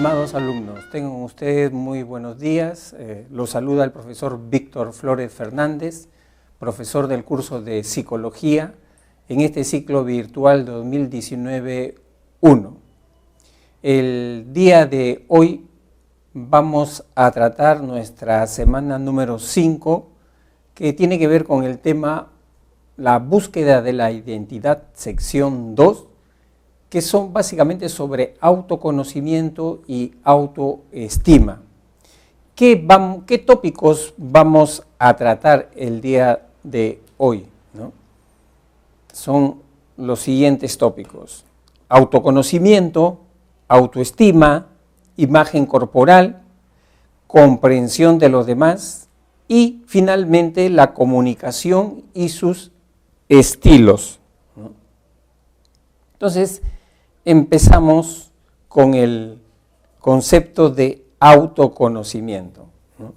Estimados alumnos, tengan ustedes muy buenos días. Los saluda el profesor Víctor Flores Fernández, profesor del curso de Psicología en este ciclo virtual 2019-1. El día de hoy vamos a tratar nuestra semana número 5, que tiene que ver con el tema la búsqueda de la identidad, sección 2, que son básicamente sobre autoconocimiento y autoestima. ¿Qué tópicos vamos a tratar el día de hoy, ¿no? Son los siguientes tópicos: autoconocimiento, autoestima, imagen corporal, comprensión de los demás y finalmente la comunicación y sus estilos, ¿no? Entonces, empezamos con el concepto de autoconocimiento, ¿no?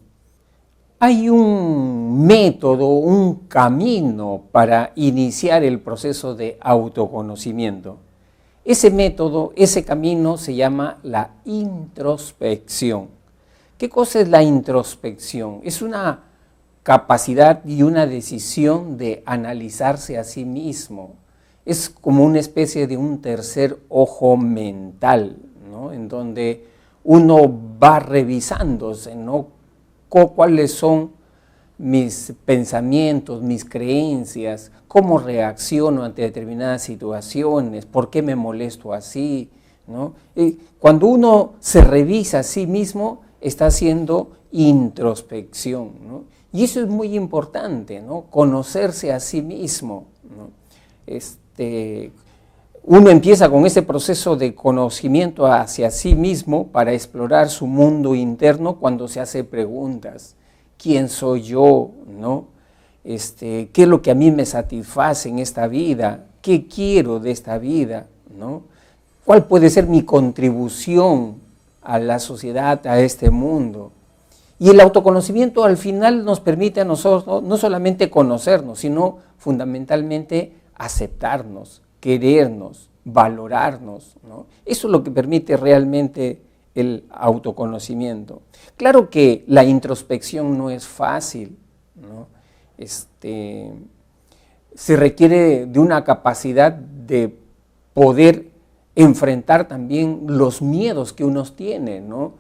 Hay un método, un camino para iniciar el proceso de autoconocimiento. Ese método, ese camino se llama la introspección. ¿Qué cosa es la introspección? Es una capacidad y una decisión de analizarse a sí mismo. Es como una especie de un tercer ojo mental, ¿no? En donde uno va revisándose, ¿no? Cuáles son mis pensamientos, mis creencias, cómo reacciono ante determinadas situaciones, por qué me molesto así, ¿no? Cuando uno se revisa a sí mismo, está haciendo introspección, ¿no? Y eso es muy importante, ¿no? Conocerse a sí mismo, ¿no? Uno empieza con ese proceso de conocimiento hacia sí mismo para explorar su mundo interno cuando se hace preguntas. ¿Quién soy yo? ¿No? ¿Qué es lo que a mí me satisface en esta vida? ¿Qué quiero de esta vida? ¿No? ¿Cuál puede ser mi contribución a la sociedad, a este mundo? Y el autoconocimiento al final nos permite a nosotros no solamente conocernos, sino fundamentalmente aceptarnos, querernos, valorarnos, ¿no? Eso es lo que permite realmente el autoconocimiento. Claro que la introspección no es fácil, ¿no? Se requiere de una capacidad de poder enfrentar también los miedos que uno tiene, ¿no?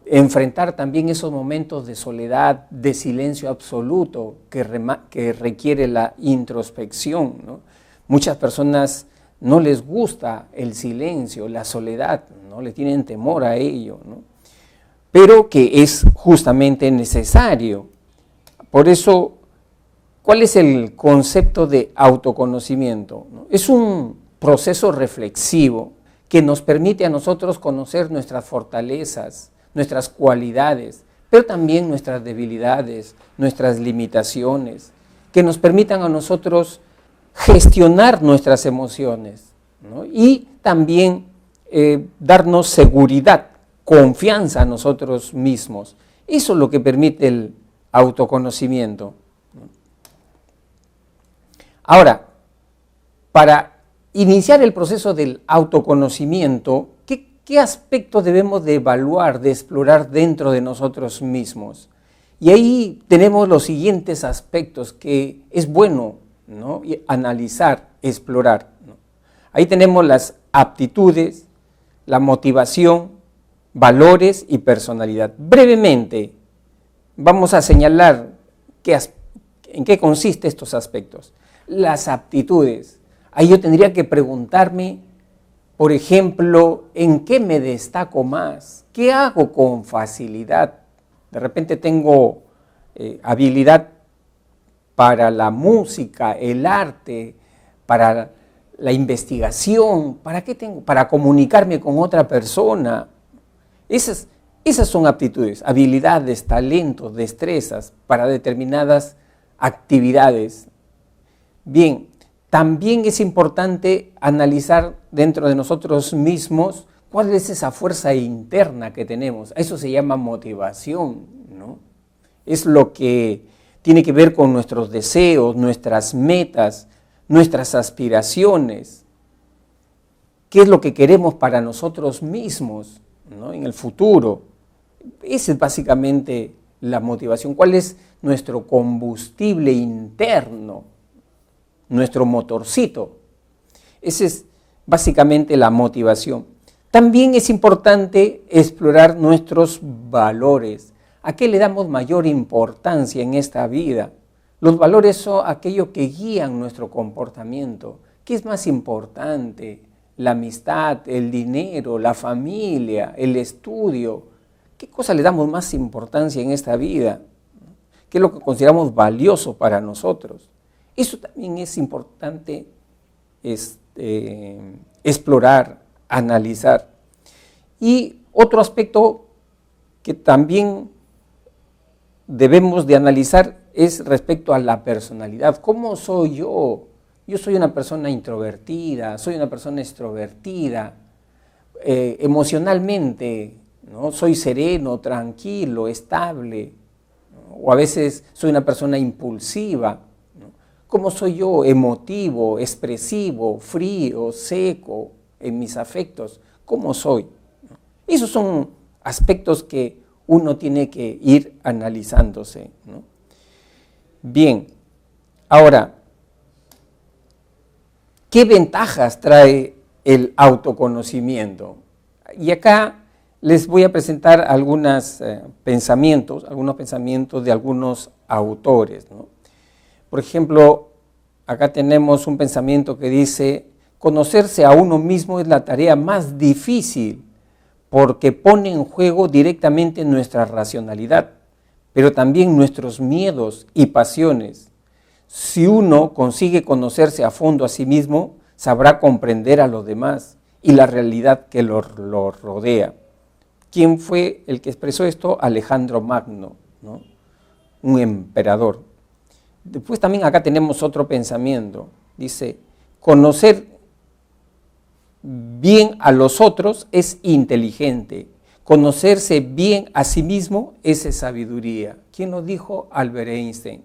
Enfrentar también esos momentos de soledad, de silencio absoluto que requiere la introspección, ¿no? Muchas personas no les gusta el silencio, la soledad, ¿no? Le tienen temor a ello, ¿no? Pero que es justamente necesario. Por eso, ¿cuál es el concepto de autoconocimiento, ¿no? Es un proceso reflexivo que nos permite a nosotros conocer nuestras fortalezas, nuestras cualidades, pero también nuestras debilidades, nuestras limitaciones, que nos permitan a nosotros gestionar nuestras emociones, ¿no? Y también darnos seguridad, confianza a nosotros mismos. Eso es lo que permite el autoconocimiento. Ahora, para iniciar el proceso del autoconocimiento, ¿qué aspectos debemos de evaluar, de explorar dentro de nosotros mismos? Y ahí tenemos los siguientes aspectos que es bueno, ¿no? Analizar, explorar, ¿no? Ahí tenemos las aptitudes, la motivación, valores y personalidad. Brevemente, vamos a señalar en qué consisten estos aspectos. Las aptitudes. Ahí yo tendría que preguntarme, por ejemplo, ¿en qué me destaco más? ¿Qué hago con facilidad? De repente tengo habilidad para la música, el arte, para la investigación. ¿Para qué tengo? Para comunicarme con otra persona. Esas son aptitudes, habilidades, talentos, destrezas para determinadas actividades. Bien, también es importante analizar dentro de nosotros mismos cuál es esa fuerza interna que tenemos. Eso se llama motivación, ¿no? Es lo que tiene que ver con nuestros deseos, nuestras metas, nuestras aspiraciones. qué es lo que queremos para nosotros mismos, ¿no?, en el futuro. Esa es básicamente la motivación. ¿Cuál es nuestro combustible interno? Nuestro motorcito. Esa es básicamente la motivación. También es importante explorar nuestros valores. ¿A qué le damos mayor importancia en esta vida? Los valores son aquellos que guían nuestro comportamiento. ¿Qué es más importante? La amistad, el dinero, la familia, el estudio. ¿Qué cosa le damos más importancia en esta vida? ¿Qué es lo que consideramos valioso para nosotros? Eso también es importante explorar, analizar. Y otro aspecto que también debemos de analizar es respecto a la personalidad. ¿Cómo soy yo? Yo soy una persona introvertida, soy una persona extrovertida, emocionalmente, ¿no?, soy sereno, tranquilo, estable, ¿no?, o a veces soy una persona impulsiva, ¿no? ¿Cómo soy yo? Emotivo, expresivo, frío, seco en mis afectos. ¿Cómo soy? ¿No? Esos son aspectos que uno tiene que ir analizándose, ¿no? Bien, ahora, ¿qué ventajas trae el autoconocimiento? Y acá les voy a presentar algunos pensamientos de algunos autores, ¿no? Por ejemplo, acá tenemos un pensamiento que dice: conocerse a uno mismo es la tarea más difícil porque pone en juego directamente nuestra racionalidad, pero también nuestros miedos y pasiones. Si uno consigue conocerse a fondo a sí mismo, sabrá comprender a los demás y la realidad que lo rodea. ¿Quién fue el que expresó esto? Alejandro Magno, ¿no?, un emperador. Después también acá tenemos otro pensamiento. Dice: conocer bien a los otros es inteligente. Conocerse bien a sí mismo es sabiduría. ¿Quién lo dijo? Albert Einstein.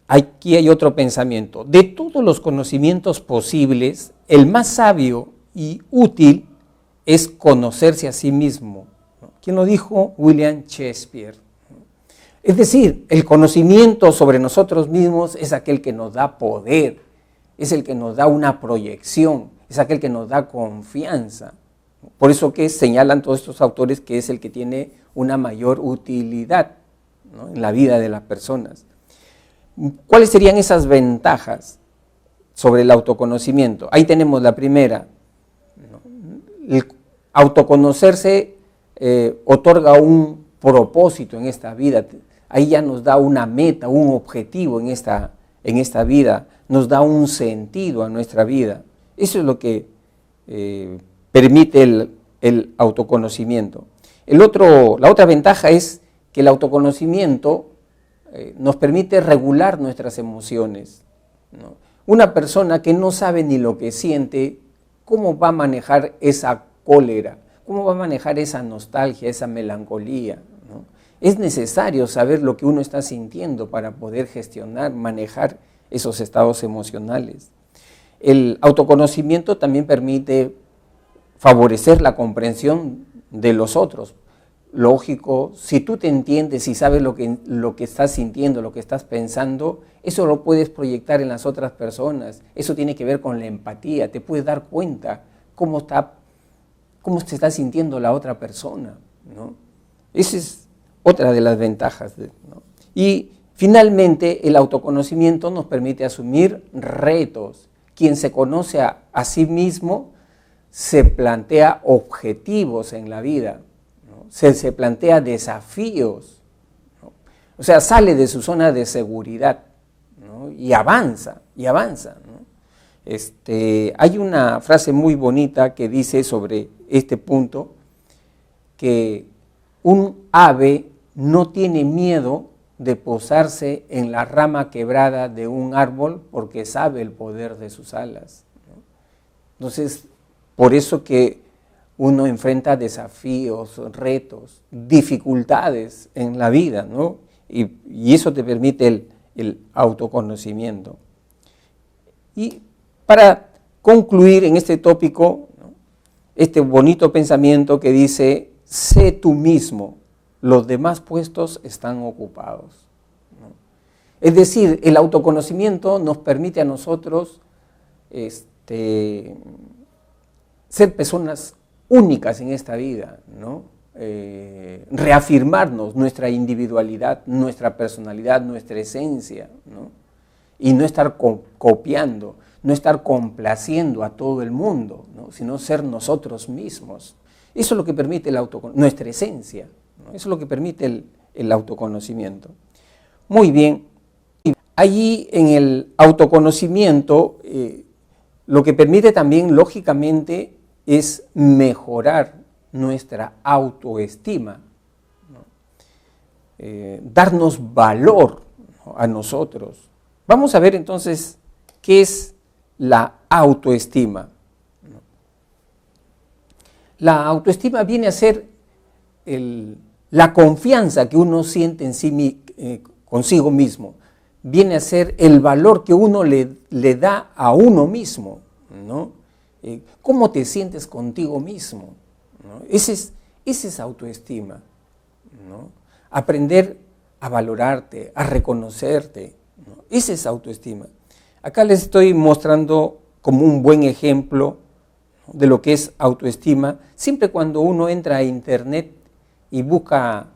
Aquí hay otro pensamiento. De todos los conocimientos posibles, el más sabio y útil es conocerse a sí mismo. ¿Quién lo dijo? William Shakespeare. Es decir, el conocimiento sobre nosotros mismos es aquel que nos da poder, es el que nos da una proyección, es aquel que nos da confianza. Por eso que señalan todos estos autores que es el que tiene una mayor utilidad, ¿no?, en la vida de las personas. ¿Cuáles serían esas ventajas sobre el autoconocimiento? Ahí tenemos la primera, ¿no? El autoconocerse otorga un propósito en esta vida. Ahí ya nos da una meta, un objetivo en esta vida, nos da un sentido a nuestra vida. Eso es lo que permite el autoconocimiento. La otra ventaja es que el autoconocimiento nos permite regular nuestras emociones, ¿no? Una persona que no sabe ni lo que siente, ¿cómo va a manejar esa cólera? ¿Cómo va a manejar esa nostalgia, esa melancolía, ¿no? Es necesario saber lo que uno está sintiendo para poder gestionar, manejar esos estados emocionales. El autoconocimiento también permite favorecer la comprensión de los otros. Lógico, si tú te entiendes y sabes lo que estás sintiendo, lo que estás pensando, eso lo puedes proyectar en las otras personas. Eso tiene que ver con la empatía. Te puedes dar cuenta cómo se está sintiendo la otra persona, ¿no? Esa es otra de las ventajas, ¿no? Y finalmente, el autoconocimiento nos permite asumir retos. Quien se conoce a sí mismo se plantea objetivos en la vida, ¿no? Se plantea desafíos, ¿no? O sea, sale de su zona de seguridad, ¿no? y avanza, ¿no? Hay una frase muy bonita que dice sobre este punto, que un ave no tiene miedo de posarse en la rama quebrada de un árbol porque sabe el poder de sus alas, ¿no? Entonces, por eso que uno enfrenta desafíos, retos, dificultades en la vida, ¿no? Y eso te permite el autoconocimiento. Y para concluir en este tópico, ¿no?, este bonito pensamiento que dice: sé tú mismo, los demás puestos están ocupados, ¿no? Es decir, el autoconocimiento nos permite a nosotros ser personas únicas en esta vida, ¿no? Reafirmarnos nuestra individualidad, nuestra personalidad, nuestra esencia, ¿no? Y no estar copiando, no estar complaciendo a todo el mundo, ¿no?, sino ser nosotros mismos. Eso es lo que permite nuestra esencia, ¿no? Eso es lo que permite el autoconocimiento. Muy bien, allí en el autoconocimiento lo que permite también, lógicamente, es mejorar nuestra autoestima, ¿no?, darnos valor, ¿no?, a nosotros. Vamos a ver entonces qué es la autoestima, ¿no? La autoestima viene a ser la confianza que uno siente en sí, consigo mismo, viene a ser el valor que uno le da a uno mismo, ¿no? ¿Cómo te sientes contigo mismo?, ¿no? Esa es autoestima, ¿no? Aprender a valorarte, a reconocerte, ¿no? Esa es autoestima. Acá les estoy mostrando como un buen ejemplo, ¿no?, de lo que es autoestima. Siempre cuando uno entra a internet y busca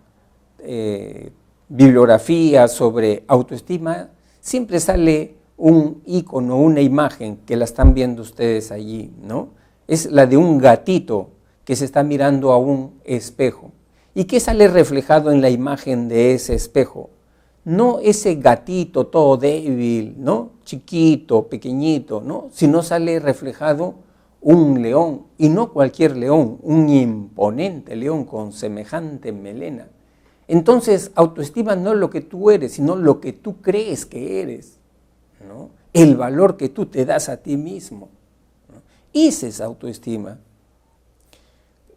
bibliografía sobre autoestima, siempre sale un icono, una imagen que la están viendo ustedes allí, ¿no? Es la de un gatito que se está mirando a un espejo. ¿Y qué sale reflejado en la imagen de ese espejo? No ese gatito todo débil, ¿no?, chiquito, pequeñito, ¿no?, sino sale reflejado un león, y no cualquier león, un imponente león con semejante melena. Entonces, autoestima no es lo que tú eres, sino lo que tú crees que eres, ¿no?, el valor que tú te das a ti mismo, ¿no? Esa es autoestima.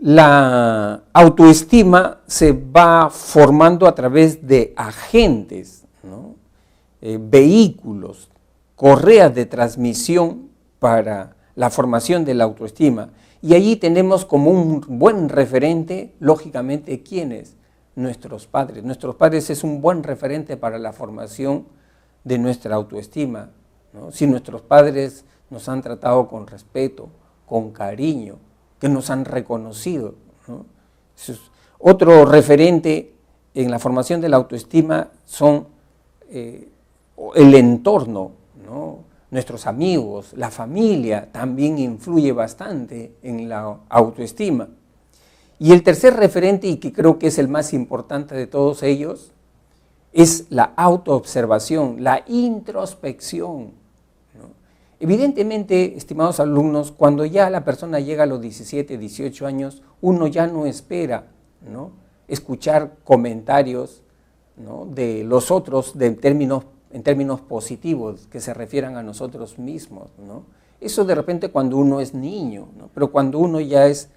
La autoestima se va formando a través de agentes, ¿no?, vehículos, correas de transmisión para la formación de la autoestima. Y allí tenemos como un buen referente, lógicamente, ¿quiénes? Nuestros padres. Nuestros padres es un buen referente para la formación de nuestra autoestima, ¿no? Si nuestros padres nos han tratado con respeto, con cariño, que nos han reconocido, ¿no? Otro referente en la formación de la autoestima son el entorno, ¿no? Nuestros amigos, la familia también influye bastante en la autoestima. Y el tercer referente, y que creo que es el más importante de todos ellos, es la autoobservación, la introspección, ¿no? Evidentemente, estimados alumnos, cuando ya la persona llega a los 17, 18 años, uno ya no espera, ¿no?, escuchar comentarios, ¿no?, de los otros en términos positivos que se refieran a nosotros mismos, ¿no? Eso de repente cuando uno es niño, ¿no? Pero cuando uno ya es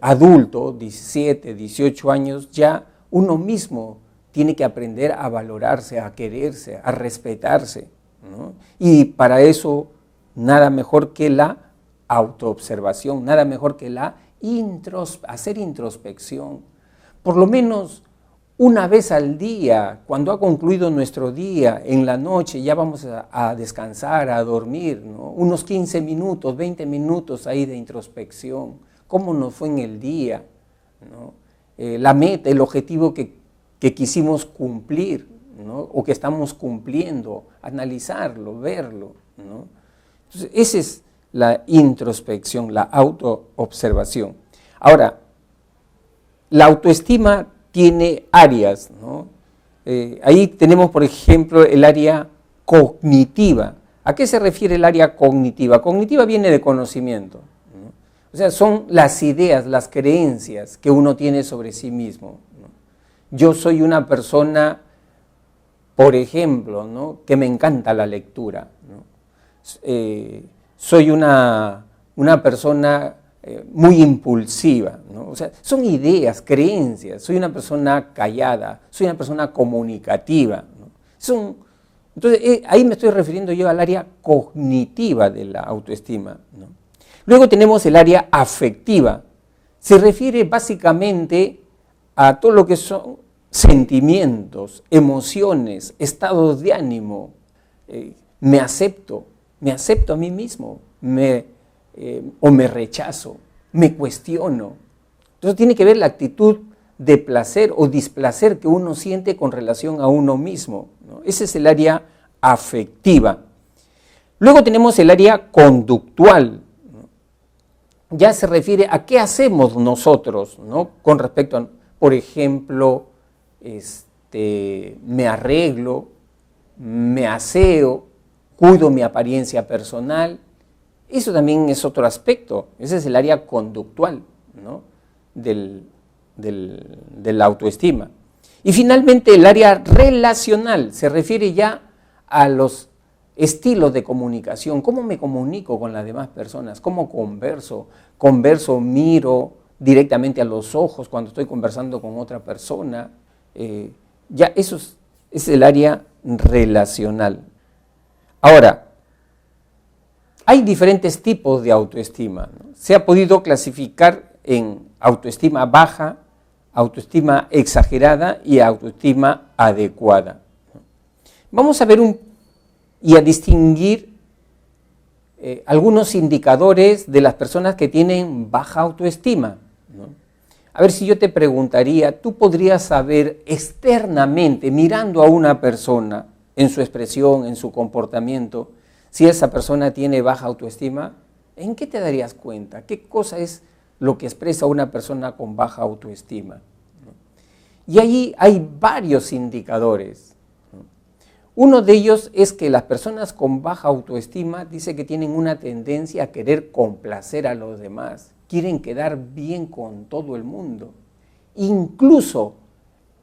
adulto, 17, 18 años, ya uno mismo tiene que aprender a valorarse, a quererse, a respetarse, ¿no? Y para eso nada mejor que la autoobservación, nada mejor que hacer introspección. Por lo menos una vez al día, cuando ha concluido nuestro día, en la noche ya vamos a descansar, a dormir, ¿no? Unos 15 minutos, 20 minutos ahí de introspección. ¿Cómo nos fue en el día?, ¿no? La meta, el objetivo que quisimos cumplir, ¿no?, o que estamos cumpliendo, analizarlo, verlo, ¿no? Entonces, esa es la introspección, la autoobservación. Ahora, la autoestima tiene áreas, ¿no? Ahí tenemos, por ejemplo, el área cognitiva. ¿A qué se refiere el área cognitiva? Cognitiva viene de conocimiento, ¿no? O sea, son las ideas, las creencias que uno tiene sobre sí mismo, ¿no? Yo soy una persona, por ejemplo, ¿no?, que me encanta la lectura, ¿no? Soy una persona muy impulsiva, ¿no? O sea, son ideas, creencias. Soy una persona callada, soy una persona comunicativa, ¿no? Son Entonces, ahí me estoy refiriendo yo al área cognitiva de la autoestima, ¿no? Luego tenemos el área afectiva. Se refiere básicamente a todo lo que son sentimientos, emociones, estados de ánimo. Me acepto a mí mismo, o me rechazo, me cuestiono. Entonces tiene que ver la actitud de placer o displacer que uno siente con relación a uno mismo, ¿no? Ese es el área afectiva. Luego tenemos el área conductual, ¿no? Ya se refiere a qué hacemos nosotros, ¿no? Con respecto a, por ejemplo, me arreglo, me aseo, cuido mi apariencia personal. Eso también es otro aspecto, ese es el área conductual, ¿no? de la autoestima. Y finalmente el área relacional se refiere ya a los estilos de comunicación, cómo me comunico con las demás personas, cómo converso, miro directamente a los ojos cuando estoy conversando con otra persona. Ya eso es el área relacional. Ahora, hay diferentes tipos de autoestima, ¿no? Se ha podido clasificar en autoestima baja, autoestima exagerada y autoestima adecuada. Vamos a ver y a distinguir algunos indicadores de las personas que tienen baja autoestima, ¿no? A ver, si yo te preguntaría, ¿tú podrías saber externamente, mirando a una persona, en su expresión, en su comportamiento, si esa persona tiene baja autoestima? ¿En qué te darías cuenta? ¿Qué cosa es lo que expresa una persona con baja autoestima? Y allí hay varios indicadores. Uno de ellos es que las personas con baja autoestima dice que tienen una tendencia a querer complacer a los demás, quieren quedar bien con todo el mundo, incluso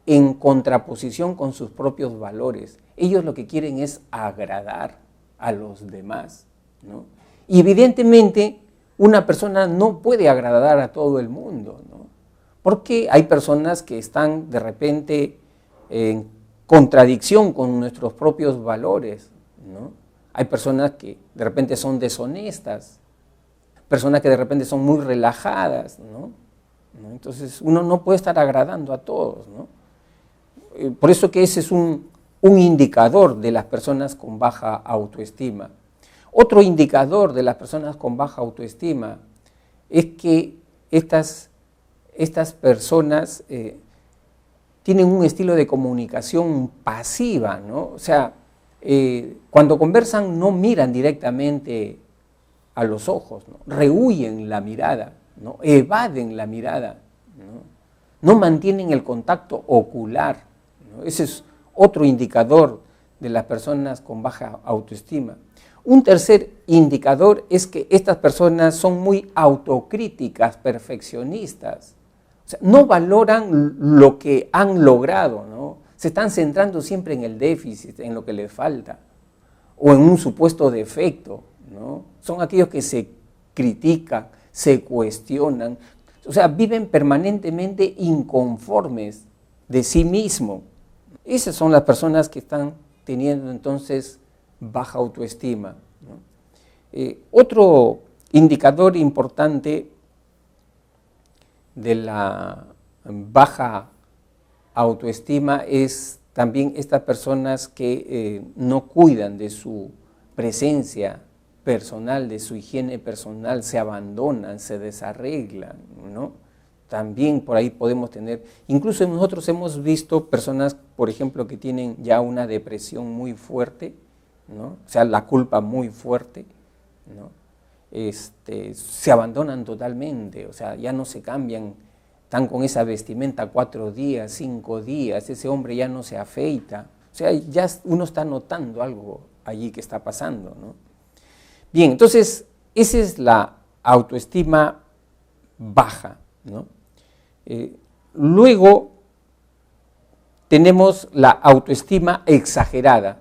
en contraposición con sus propios valores. Ellos lo que quieren es agradar a los demás, ¿no? Y evidentemente una persona no puede agradar a todo el mundo, ¿no? Porque hay personas que están de repente en contradicción con nuestros propios valores, ¿no? Hay personas que de repente son deshonestas, personas que de repente son muy relajadas, ¿no? Entonces uno no puede estar agradando a todos, ¿no? Por eso que ese es un indicador de las personas con baja autoestima. Otro indicador de las personas con baja autoestima es que estas personas tienen un estilo de comunicación pasiva, ¿no? O sea, cuando conversan no miran directamente a los ojos, ¿no? Rehúyen la mirada, ¿no? Evaden la mirada, ¿no? No mantienen el contacto ocular, ¿no? Ese es otro indicador de las personas con baja autoestima. Un tercer indicador es que estas personas son muy autocríticas, perfeccionistas. O sea, no valoran lo que han logrado, ¿no? Se están centrando siempre en el déficit, en lo que les falta, o en un supuesto defecto, ¿no? Son aquellos que se critican, se cuestionan, o sea, viven permanentemente inconformes de sí mismos. Esas son las personas que están teniendo entonces baja autoestima, ¿no? Otro indicador importante de la baja autoestima es también estas personas que no cuidan de su presencia personal, de su higiene personal, se abandonan, se desarreglan, ¿no? También por ahí podemos tener, incluso nosotros hemos visto personas, por ejemplo, que tienen ya una depresión muy fuerte, ¿no? O sea, la culpa muy fuerte, ¿no? Se abandonan totalmente, o sea, ya no se cambian, están con esa vestimenta 4 días, 5 días, ese hombre ya no se afeita, o sea, ya uno está notando algo allí que está pasando, ¿no? Bien, entonces, esa es la autoestima baja, ¿no? Luego tenemos la autoestima exagerada.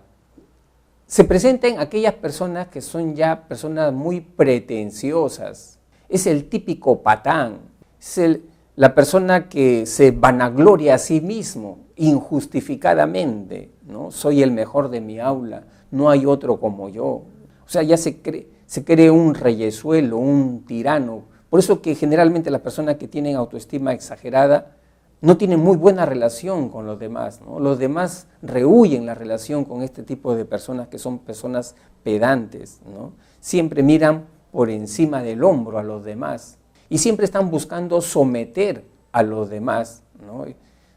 Se presenta en aquellas personas que son ya personas muy pretenciosas. Es el típico patán, es la persona que se vanagloria a sí mismo. injustificadamente, ¿no? Soy el mejor de mi aula, no hay otro como yo. O sea, ya se cree un reyesuelo, un tirano. Por eso que generalmente las personas que tienen autoestima exagerada no tienen muy buena relación con los demás, ¿no? Los demás rehúyen la relación con este tipo de personas que son personas pedantes, ¿no? Siempre miran por encima del hombro a los demás y siempre están buscando someter a los demás, ¿no?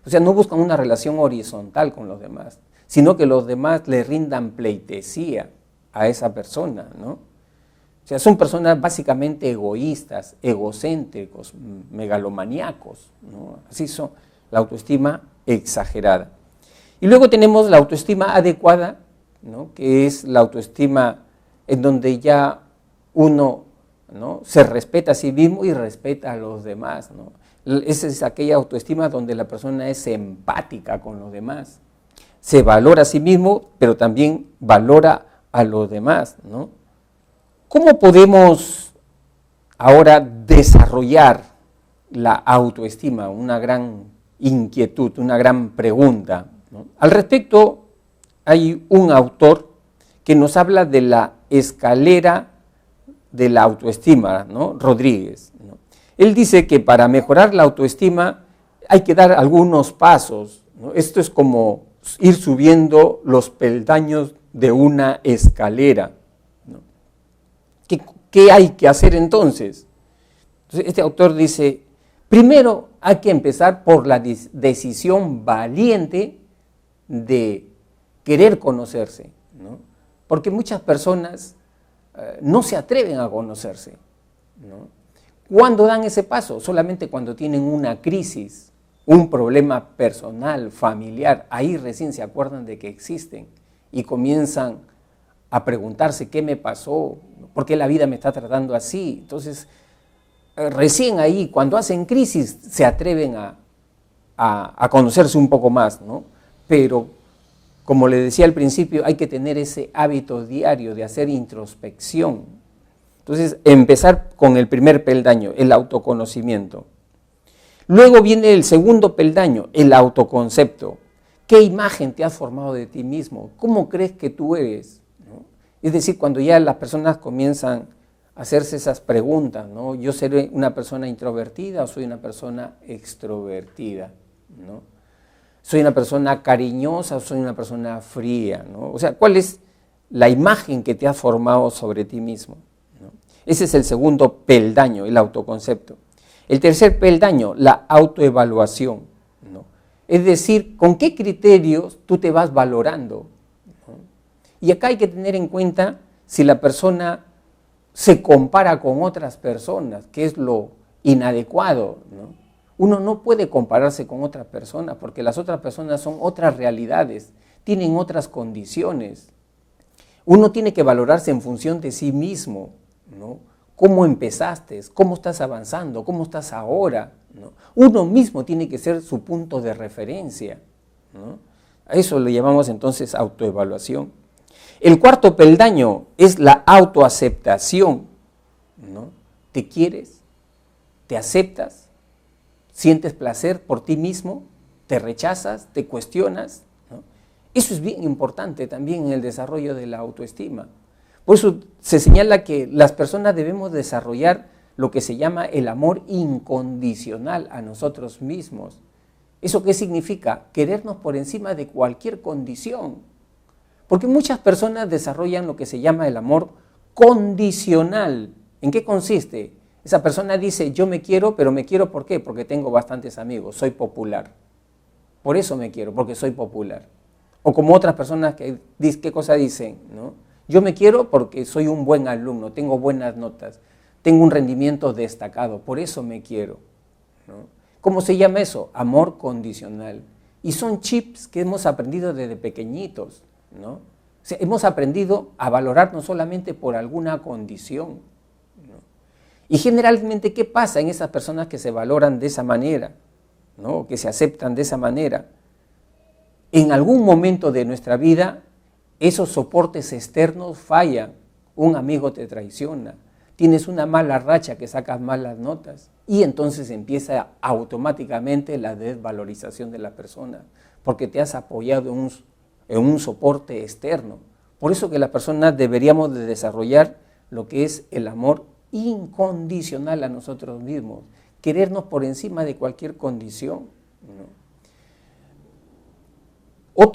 O sea, no buscan una relación horizontal con los demás, sino que los demás le rindan pleitesía a esa persona, ¿no? O sea, son personas básicamente egoístas, egocéntricos, megalomaníacos, ¿no? Así son, la autoestima exagerada. Y luego tenemos la autoestima adecuada, ¿no? Que es la autoestima en donde ya uno, ¿no? Se respeta a sí mismo y respeta a los demás, ¿no? Esa es aquella autoestima donde la persona es empática con los demás. Se valora a sí mismo, pero también valora a los demás, ¿no? ¿Cómo podemos ahora desarrollar la autoestima? Una gran inquietud, una gran pregunta, ¿no? Al respecto, hay un autor que nos habla de la escalera de la autoestima, ¿no? Rodríguez, ¿no? Él dice que para mejorar la autoestima hay que dar algunos pasos, ¿no? Esto es como ir subiendo los peldaños de una escalera, ¿no? ¿Qué hay que hacer entonces? Entonces, este autor dice, primero hay que empezar por la decisión valiente de querer conocerse, ¿no? Porque muchas personas no se atreven a conocerse, ¿no? ¿Cuándo dan ese paso? Solamente cuando tienen una crisis, un problema personal, familiar, ahí recién se acuerdan de que existen y comienzan a preguntarse qué me pasó, por qué la vida me está tratando así. Entonces, recién ahí, cuando hacen crisis, se atreven a conocerse un poco más, ¿no? Pero, como le decía al principio, hay que tener ese hábito diario de hacer introspección. Entonces, empezar con el primer peldaño, el autoconocimiento. Luego viene el segundo peldaño, el autoconcepto. ¿Qué imagen te has formado de ti mismo? ¿Cómo crees que tú eres? ¿No? Es decir, cuando ya las personas comienzan a hacerse esas preguntas, ¿no? ¿Yo seré una persona introvertida o soy una persona extrovertida? ¿No? ¿Soy una persona cariñosa o soy una persona fría? ¿No? O sea, ¿cuál es la imagen que te has formado sobre ti mismo? ¿No? Ese es el segundo peldaño, el autoconcepto. El tercer peldaño, la autoevaluación, ¿no? Es decir, ¿con qué criterios tú te vas valorando? ¿No? Y acá hay que tener en cuenta si la persona se compara con otras personas, que es lo inadecuado, ¿no? Uno no puede compararse con otras personas porque las otras personas son otras realidades, tienen otras condiciones. Uno tiene que valorarse en función de sí mismo, ¿no? ¿Cómo empezaste? ¿Cómo estás avanzando? ¿Cómo estás ahora? ¿No? Uno mismo tiene que ser su punto de referencia, ¿no? A eso le llamamos entonces autoevaluación. El cuarto peldaño es la autoaceptación, ¿no? ¿Te quieres? ¿Te aceptas? ¿Sientes placer por ti mismo? ¿Te rechazas? ¿Te cuestionas? ¿No? Eso es bien importante también en el desarrollo de la autoestima. Por eso se señala que las personas debemos desarrollar lo que se llama el amor incondicional a nosotros mismos. ¿Eso qué significa? Querernos por encima de cualquier condición. Porque muchas personas desarrollan lo que se llama el amor condicional. ¿En qué consiste? Esa persona dice, yo me quiero, pero me quiero ¿por qué? Porque tengo bastantes amigos, soy popular. Por eso me quiero, porque soy popular. O como otras personas que, ¿qué cosa dicen? ¿No? Yo me quiero porque soy un buen alumno, tengo buenas notas, tengo un rendimiento destacado, por eso me quiero, ¿no? ¿Cómo se llama eso? Amor condicional. Y son chips que hemos aprendido desde pequeñitos, ¿no? O sea, hemos aprendido a valorarnos solamente por alguna condición, ¿no? Y generalmente, ¿qué pasa en esas personas que se valoran de esa manera, ¿no? Que se aceptan de esa manera? En algún momento de nuestra vida, esos soportes externos fallan, un amigo te traiciona, tienes una mala racha que sacas malas notas y entonces empieza automáticamente la desvalorización de la persona. porque te has apoyado en un soporte externo. Por eso que las personas deberíamos de desarrollar lo que es el amor incondicional a nosotros mismos, querernos por encima de cualquier condición, ¿no?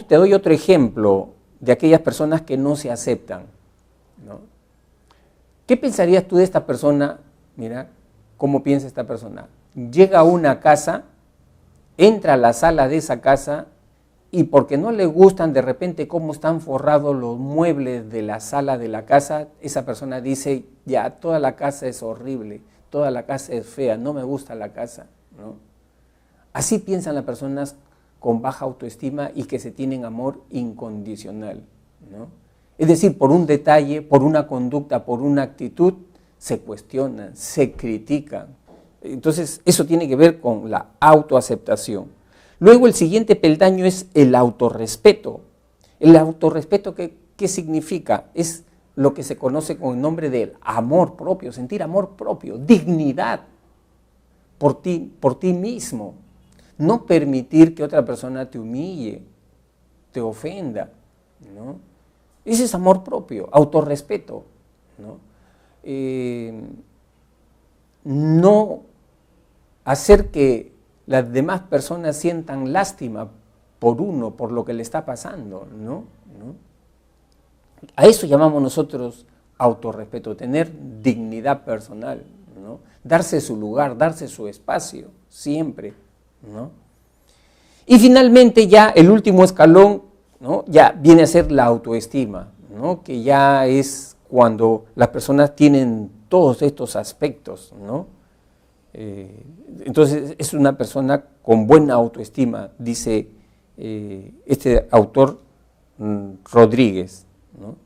Te doy otro ejemplo de aquellas personas que no se aceptan, ¿no? ¿Qué pensarías tú de esta persona? Mira, ¿cómo piensa esta persona? Llega a una casa, entra a la sala de esa casa y porque no le gustan de repente cómo están forrados los muebles de la sala de la casa, esa persona dice, ya, toda la casa es horrible, toda la casa es fea, no me gusta la casa, ¿no? Así piensan las personas con baja autoestima y que se tienen amor incondicional, ¿no? Es decir, por un detalle, por una conducta, por una actitud, se cuestionan, se critican. Entonces, eso tiene que ver con la autoaceptación. Luego, el siguiente peldaño es el autorrespeto. El autorrespeto, ¿qué significa? Es lo que se conoce con el nombre del amor propio, sentir amor propio, dignidad por ti mismo. No permitir que otra persona te humille, te ofenda, ¿no? Ese es amor propio, autorrespeto, ¿no? No hacer que las demás personas sientan lástima por uno, por lo que le está pasando, ¿no? A eso llamamos nosotros autorrespeto, tener dignidad personal, ¿no? Darse su lugar, darse su espacio, siempre, ¿no? Y finalmente ya el último escalón, ¿no? Ya viene a ser la autoestima, ¿no? Que ya es cuando las personas tienen todos estos aspectos, ¿no? Entonces es una persona con buena autoestima, dice este autor Rodríguez, ¿no?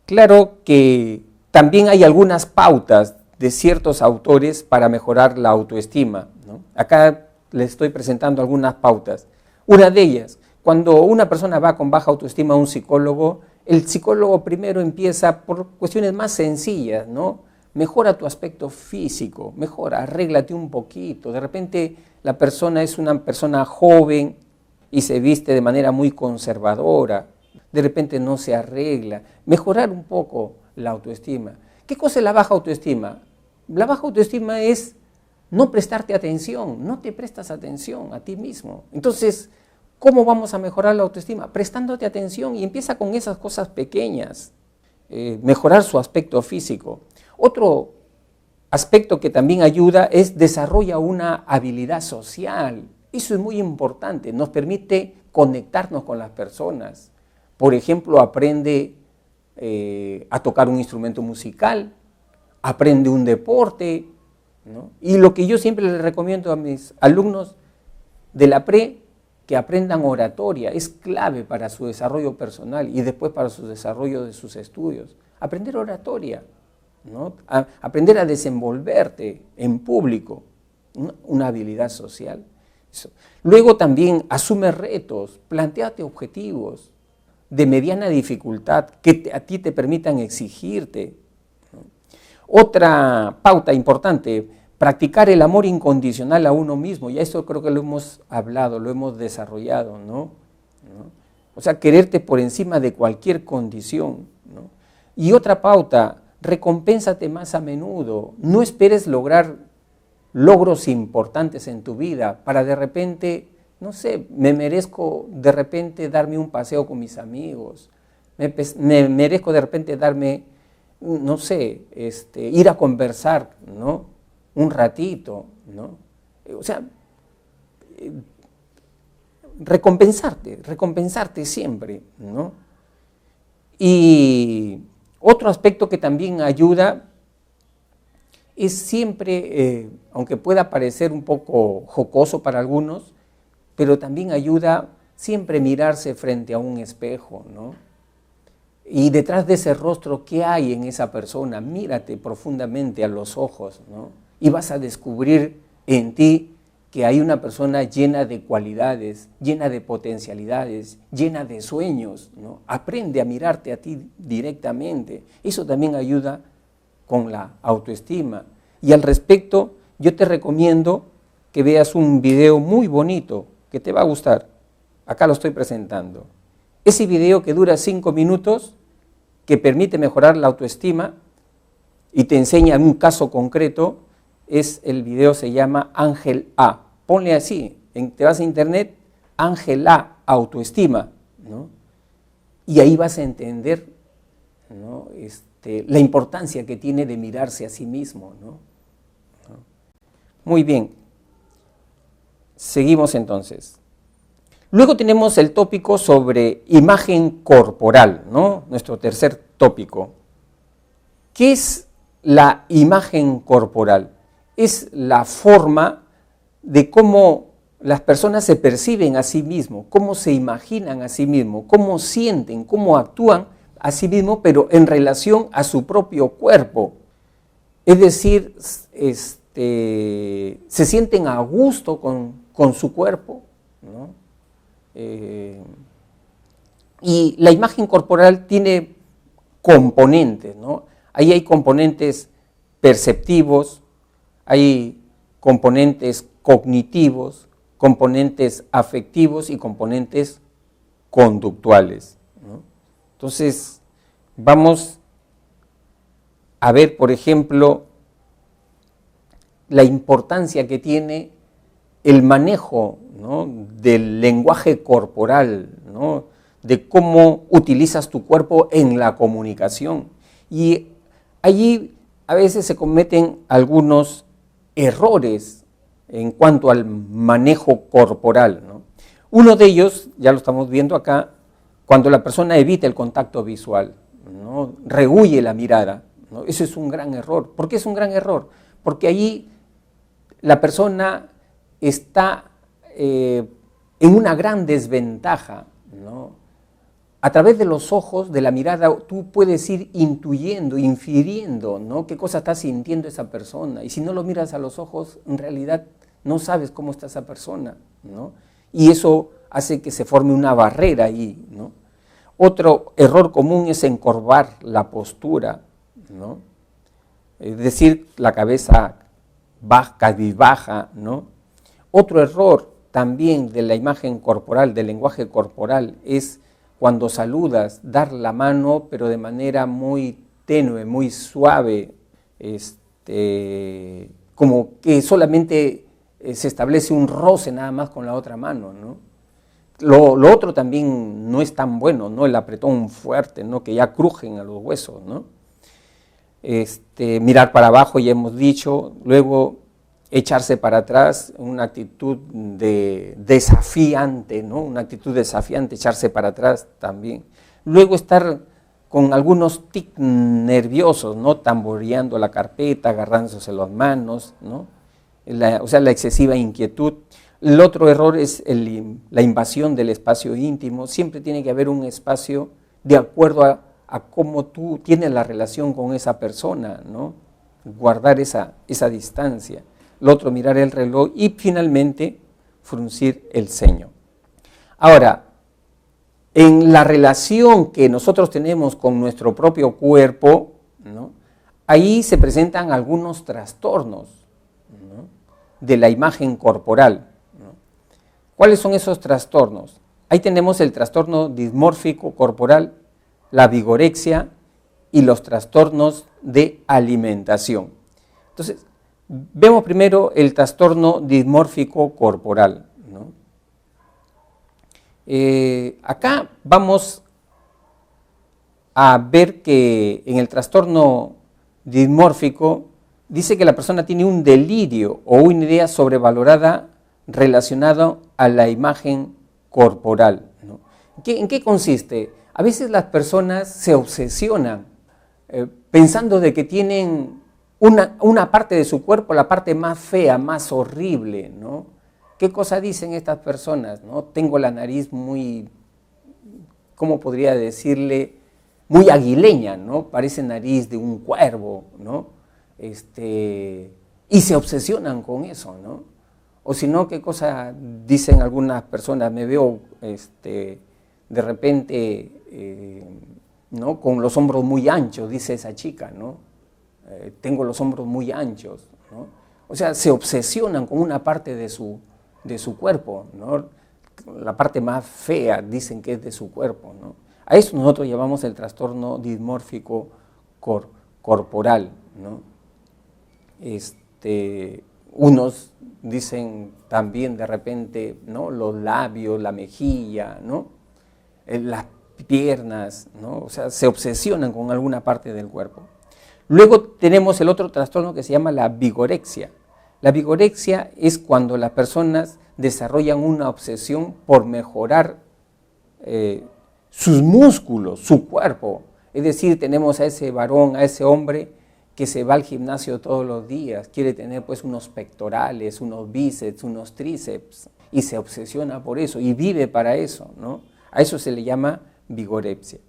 Claro que también hay algunas pautas de ciertos autores para mejorar la autoestima, ¿no? Acá les estoy presentando algunas pautas. Una de ellas, cuando una persona va con baja autoestima a un psicólogo, el psicólogo primero empieza por cuestiones más sencillas, ¿no? Mejora tu aspecto físico, mejora, arréglate un poquito. De repente la persona es una persona joven y se viste de manera muy conservadora, de repente no se arregla. Mejorar un poco la autoestima. ¿Qué cosa es la baja autoestima? La baja autoestima es no prestarte atención, no te prestas atención a ti mismo. Entonces, ¿cómo vamos a mejorar la autoestima? Prestándote atención y empieza con esas cosas pequeñas. Mejorar su aspecto físico. Otro aspecto que también ayuda es desarrolla una habilidad social. Eso es muy importante, nos permite conectarnos con las personas. Por ejemplo, aprende a tocar un instrumento musical, aprende un deporte, ¿no? Y lo que yo siempre les recomiendo a mis alumnos de la pre, que aprendan oratoria, es clave para su desarrollo personal y después para su desarrollo de sus estudios. Aprender oratoria, ¿no? Aprender a desenvolverte en público, una habilidad social. Eso. Luego también asume retos, plantéate objetivos de mediana dificultad que a ti te permitan exigirte, ¿no? Otra pauta importante, practicar el amor incondicional a uno mismo, ya eso creo que lo hemos hablado, lo hemos desarrollado, ¿no? O sea, quererte por encima de cualquier condición, ¿no? Y otra pauta, recompénsate más a menudo, no esperes lograr logros importantes en tu vida para de repente, no sé, me merezco de repente darme un paseo con mis amigos, me merezco de repente darme, no sé, ir a conversar, ¿no? Un ratito, ¿no? O sea, recompensarte siempre, ¿no? Y otro aspecto que también ayuda es siempre, aunque pueda parecer un poco jocoso para algunos, pero también ayuda siempre mirarse frente a un espejo, ¿no? Y detrás de ese rostro, ¿qué hay en esa persona? Mírate profundamente a los ojos, ¿no? Y vas a descubrir en ti que hay una persona llena de cualidades, llena de potencialidades, llena de sueños, ¿no? Aprende a mirarte a ti directamente. Eso también ayuda con la autoestima. Y al respecto, yo te recomiendo que veas un video muy bonito, que te va a gustar. acá lo estoy presentando. Ese video que dura 5 minutos, que permite mejorar la autoestima y te enseña un caso concreto, el video se llama Ángel A. Ponle así, te vas a internet, Ángel A, autoestima, ¿no? Y ahí vas a entender, ¿no? La importancia que tiene de mirarse a sí mismo, ¿no? Muy bien, seguimos entonces. Luego tenemos el tópico sobre imagen corporal, ¿no? Nuestro tercer tópico. ¿Qué es la imagen corporal? Es la forma de cómo las personas se perciben a sí mismos, cómo se imaginan a sí mismos, cómo sienten, cómo actúan a sí mismos, pero en relación a su propio cuerpo. Es decir, se sienten a gusto con su cuerpo, ¿no? Y la imagen corporal tiene componentes, ¿no? Ahí hay componentes perceptivos, hay componentes cognitivos, componentes afectivos y componentes conductuales, ¿no? Entonces, vamos a ver, por ejemplo, la importancia que tiene el manejo, ¿no?, del lenguaje corporal, ¿no?, de cómo utilizas tu cuerpo en la comunicación. Y allí a veces se cometen algunos errores en cuanto al manejo corporal, ¿no? Uno de ellos, ya lo estamos viendo acá, cuando la persona evita el contacto visual, ¿no?, rehúye la mirada, ¿no? Eso es un gran error. ¿Por qué es un gran error? Porque allí la persona está en una gran desventaja, ¿no? A través de los ojos, de la mirada, tú puedes ir intuyendo, infiriendo, ¿no?, qué cosa está sintiendo esa persona. Y si no lo miras a los ojos, en realidad no sabes cómo está esa persona, ¿no? Y eso hace que se forme una barrera ahí, ¿no? Otro error común es encorvar la postura, ¿no? Es decir, la cabeza cabizbaja, ¿no? Otro error también de la imagen corporal, del lenguaje corporal, es cuando saludas, dar la mano, pero de manera muy tenue, muy suave, como que solamente se establece un roce nada más con la otra mano, ¿no? Lo otro también no es tan bueno, ¿no? El apretón fuerte, ¿no?, que ya crujen a los huesos, ¿no? Mirar para abajo, ya hemos dicho, luego echarse para atrás, una actitud desafiante, ¿no?, una actitud desafiante, echarse para atrás también. Luego estar con algunos tics nerviosos, ¿no?, tamboreando la carpeta, agarrándose las manos, ¿no?, o sea, la excesiva inquietud. El otro error es la invasión del espacio íntimo. Siempre tiene que haber un espacio de acuerdo a cómo tú tienes la relación con esa persona, ¿no? Guardar esa distancia. El otro, mirar el reloj y finalmente fruncir el ceño. Ahora, en la relación que nosotros tenemos con nuestro propio cuerpo, ¿no?, ahí se presentan algunos trastornos, ¿no?, de la imagen corporal, ¿no? ¿Cuáles son esos trastornos? Ahí tenemos el trastorno dismórfico corporal, la vigorexia y los trastornos de alimentación. Entonces, vemos primero el trastorno dismórfico corporal, ¿no? Acá vamos a ver que en el trastorno dismórfico dice que la persona tiene un delirio o una idea sobrevalorada relacionada a la imagen corporal, ¿no? ¿En qué consiste? A veces las personas se obsesionan pensando de que tienen una parte de su cuerpo, la parte más fea, más horrible, ¿no? ¿Qué cosa dicen estas personas, ¿no? Tengo la nariz muy, ¿cómo podría decirle?, muy aguileña, ¿no? Parece nariz de un cuervo, ¿no? Y se obsesionan con eso, ¿no? O si no, ¿qué cosa dicen algunas personas? Me veo de repente, ¿no?, con los hombros muy anchos, dice esa chica, ¿no? Tengo los hombros muy anchos, ¿no? O sea, se obsesionan con una parte de su cuerpo, ¿no? la parte más fea, dicen que es de su cuerpo, ¿no? A eso nosotros llamamos el trastorno dismórfico corporal, ¿no? Unos dicen también de repente, ¿no?, los labios, la mejilla, ¿no?, las piernas, ¿no? O sea, se obsesionan con alguna parte del cuerpo. Luego tenemos el otro trastorno que se llama la vigorexia. La vigorexia es cuando las personas desarrollan una obsesión por mejorar sus músculos, su cuerpo. Es decir, tenemos a ese varón, a ese hombre que se va al gimnasio todos los días, quiere tener pues unos pectorales, unos bíceps, unos tríceps, y se obsesiona por eso y vive para eso, ¿no? A eso se le llama vigorexia.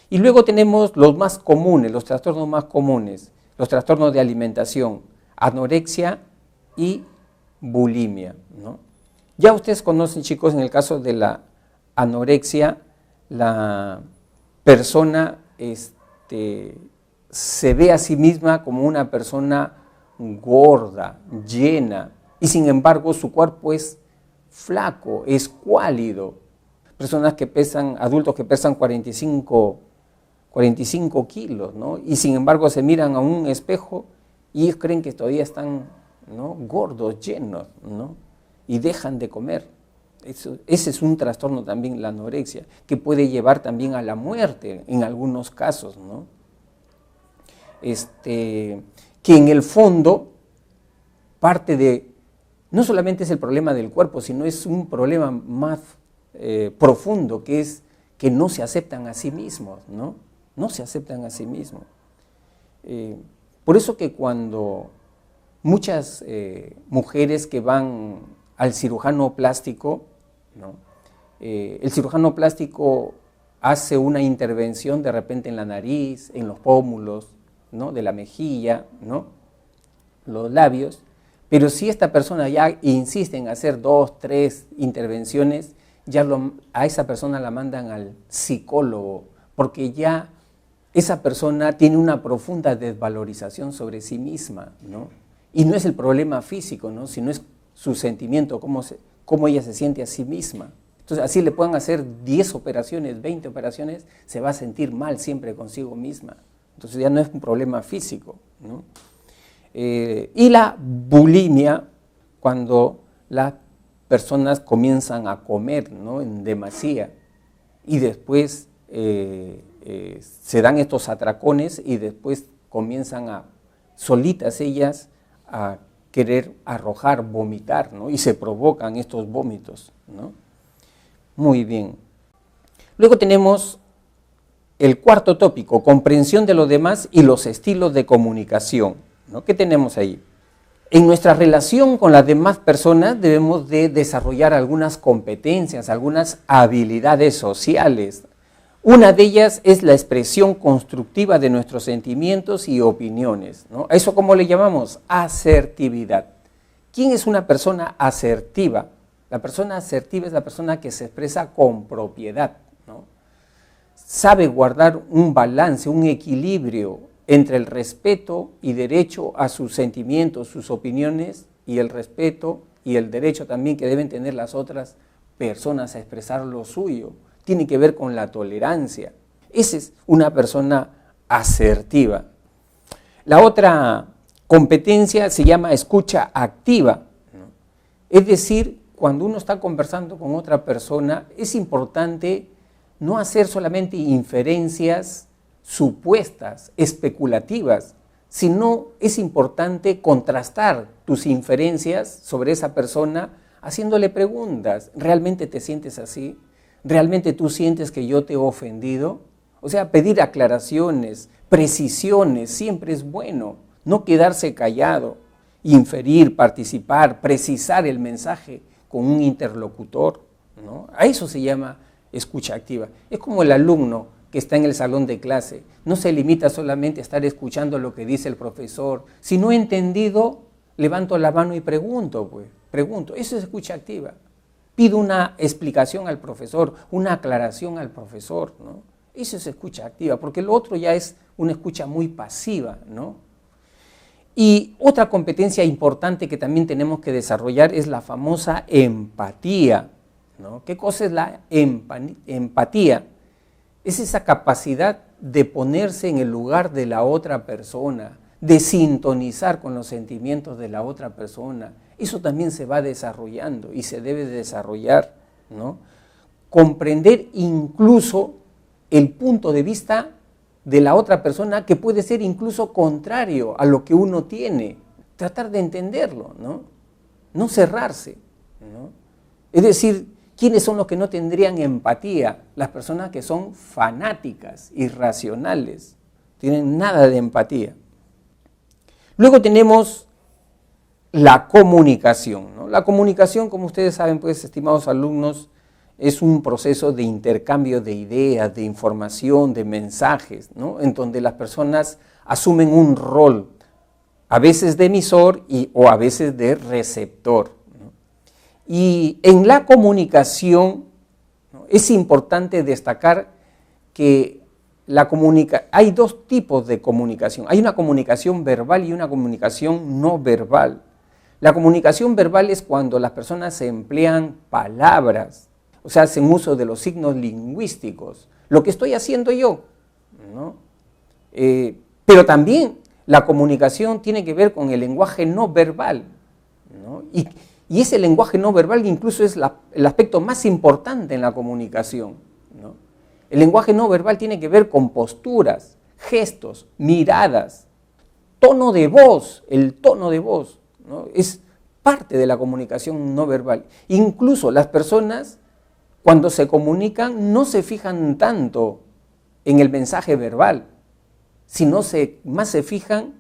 Y luego tenemos los más comunes, los trastornos más comunes, los trastornos de alimentación, anorexia y bulimia, ¿no? Ya ustedes conocen, chicos, en el caso de la anorexia, la persona se ve a sí misma como una persona gorda, llena, y sin embargo su cuerpo es flaco, es escuálido. Personas que pesan, adultos que pesan 45 kilos, ¿no? Y sin embargo se miran a un espejo y ellos creen que todavía están, ¿no?, gordos, llenos, ¿no?, y dejan de comer. Ese es un trastorno también, la anorexia, que puede llevar también a la muerte en algunos casos, ¿no? Que en el fondo parte de, no solamente es el problema del cuerpo, sino es un problema más profundo, que es que no se aceptan a sí mismos, ¿no? No se aceptan a sí mismos. Por eso que cuando muchas mujeres que van al cirujano plástico, ¿no?, el cirujano plástico hace una intervención de repente en la nariz, en los pómulos, ¿no?, de la mejilla, ¿no?, los labios, pero si esta persona ya insiste en hacer 2, 3 intervenciones, ya a esa persona la mandan al psicólogo, porque ya esa persona tiene una profunda desvalorización sobre sí misma, ¿no? Y no es el problema físico, ¿no?, sino es su sentimiento, cómo ella se siente a sí misma. Entonces, así le pueden hacer 10 operaciones, 20 operaciones, se va a sentir mal siempre consigo misma. Entonces ya no es un problema físico, ¿no? Y la bulimia, cuando las personas comienzan a comer, ¿no?, en demasía, y después se dan estos atracones y después comienzan solitas ellas a querer arrojar, vomitar, ¿no?, y se provocan estos vómitos, ¿no? Muy bien. Luego tenemos el cuarto tópico, comprensión de los demás y los estilos de comunicación, ¿no? ¿Qué tenemos ahí? En nuestra relación con las demás personas debemos de desarrollar algunas competencias, algunas habilidades sociales. Una de ellas es la expresión constructiva de nuestros sentimientos y opiniones, ¿no? ¿A eso cómo le llamamos? Asertividad. ¿Quién es una persona asertiva? La persona asertiva es la persona que se expresa con propiedad, ¿no? Sabe guardar un balance, un equilibrio entre el respeto y derecho a sus sentimientos, sus opiniones, y el respeto y el derecho también que deben tener las otras personas a expresar lo suyo. Tiene que ver con la tolerancia. Esa es una persona asertiva. La otra competencia se llama escucha activa, ¿no? Es decir, cuando uno está conversando con otra persona, es importante no hacer solamente inferencias supuestas, especulativas, sino es importante contrastar tus inferencias sobre esa persona haciéndole preguntas. ¿Realmente te sientes así? ¿Realmente tú sientes que yo te he ofendido? O sea, pedir aclaraciones, precisiones, siempre es bueno. No quedarse callado, inferir, participar, precisar el mensaje con un interlocutor, ¿no? A eso se llama escucha activa. Es como el alumno que está en el salón de clase. No se limita solamente a estar escuchando lo que dice el profesor. Si no he entendido, levanto la mano y pregunto, pues. Pregunto. Eso es escucha activa. Pido una explicación al profesor, una aclaración al profesor, ¿no? Eso es escucha activa, porque lo otro ya es una escucha muy pasiva, ¿no? Y otra competencia importante que también tenemos que desarrollar es la famosa empatía. ¿no? ¿Qué cosa es la empatía? Es esa capacidad de ponerse en el lugar de la otra persona, de sintonizar con los sentimientos de la otra persona. Eso también se va desarrollando y se debe desarrollar, ¿no? Comprender incluso el punto de vista de la otra persona, que puede ser incluso contrario a lo que uno tiene. Tratar de entenderlo, ¿no? No cerrarse, ¿no? Es decir, ¿quiénes son los que no tendrían empatía? Las personas que son fanáticas, irracionales, tienen nada de empatía. Luego tenemos la comunicación, ¿no? La comunicación, como ustedes saben, pues, estimados alumnos, es un proceso de intercambio de ideas, de información, de mensajes, ¿no? En donde las personas asumen un rol, a veces de emisor o a veces de receptor, ¿no? Y en la comunicación, ¿no?, es importante destacar que hay dos tipos de comunicación. Hay una comunicación verbal y una comunicación no verbal. La comunicación verbal es cuando las personas se emplean palabras, o sea, hacen uso de los signos lingüísticos, lo que estoy haciendo yo, ¿no? Pero también la comunicación tiene que ver con el lenguaje no verbal, ¿no? Y ese lenguaje no verbal incluso es el aspecto más importante en la comunicación, ¿no? El lenguaje no verbal tiene que ver con posturas, gestos, miradas, tono de voz, el tono de voz, ¿no? Es parte de la comunicación no verbal. Incluso las personas, cuando se comunican, no se fijan tanto en el mensaje verbal, sino más se fijan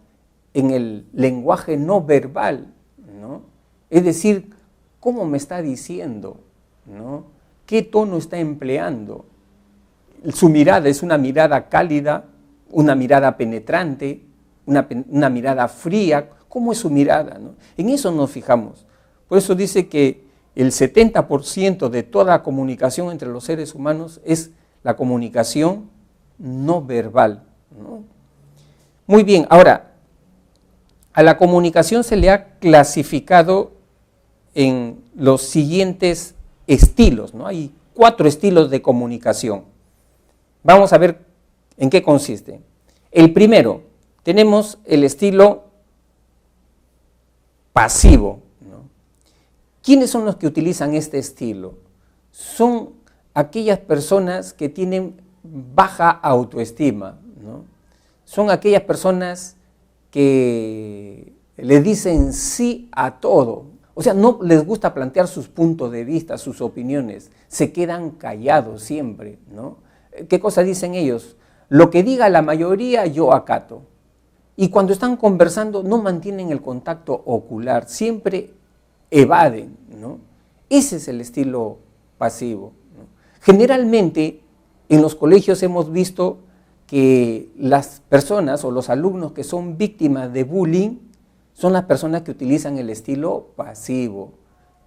en el lenguaje no verbal, ¿no? Es decir, ¿cómo me está diciendo?, ¿no? ¿Qué tono está empleando? Su mirada es una mirada cálida, una mirada penetrante, una mirada fría. ¿Cómo es su mirada?, ¿no? En eso nos fijamos. Por eso dice que el 70% de toda comunicación entre los seres humanos es la comunicación no verbal, ¿no? Muy bien, ahora, a la comunicación se le ha clasificado en los siguientes estilos, ¿no? Hay 4 estilos de comunicación. Vamos a ver en qué consiste. El primero, tenemos el estilo pasivo, ¿no? ¿Quiénes son los que utilizan este estilo? Son aquellas personas que tienen baja autoestima, ¿no? Son aquellas personas que le dicen sí a todo. O sea, no les gusta plantear sus puntos de vista, sus opiniones. Se quedan callados siempre, ¿no? ¿Qué cosa dicen ellos? Lo que diga la mayoría, yo acato. Y cuando están conversando, no mantienen el contacto ocular, siempre evaden, ¿no? Ese es el estilo pasivo, ¿no? Generalmente, en los colegios hemos visto que las personas o los alumnos que son víctimas de bullying son las personas que utilizan el estilo pasivo.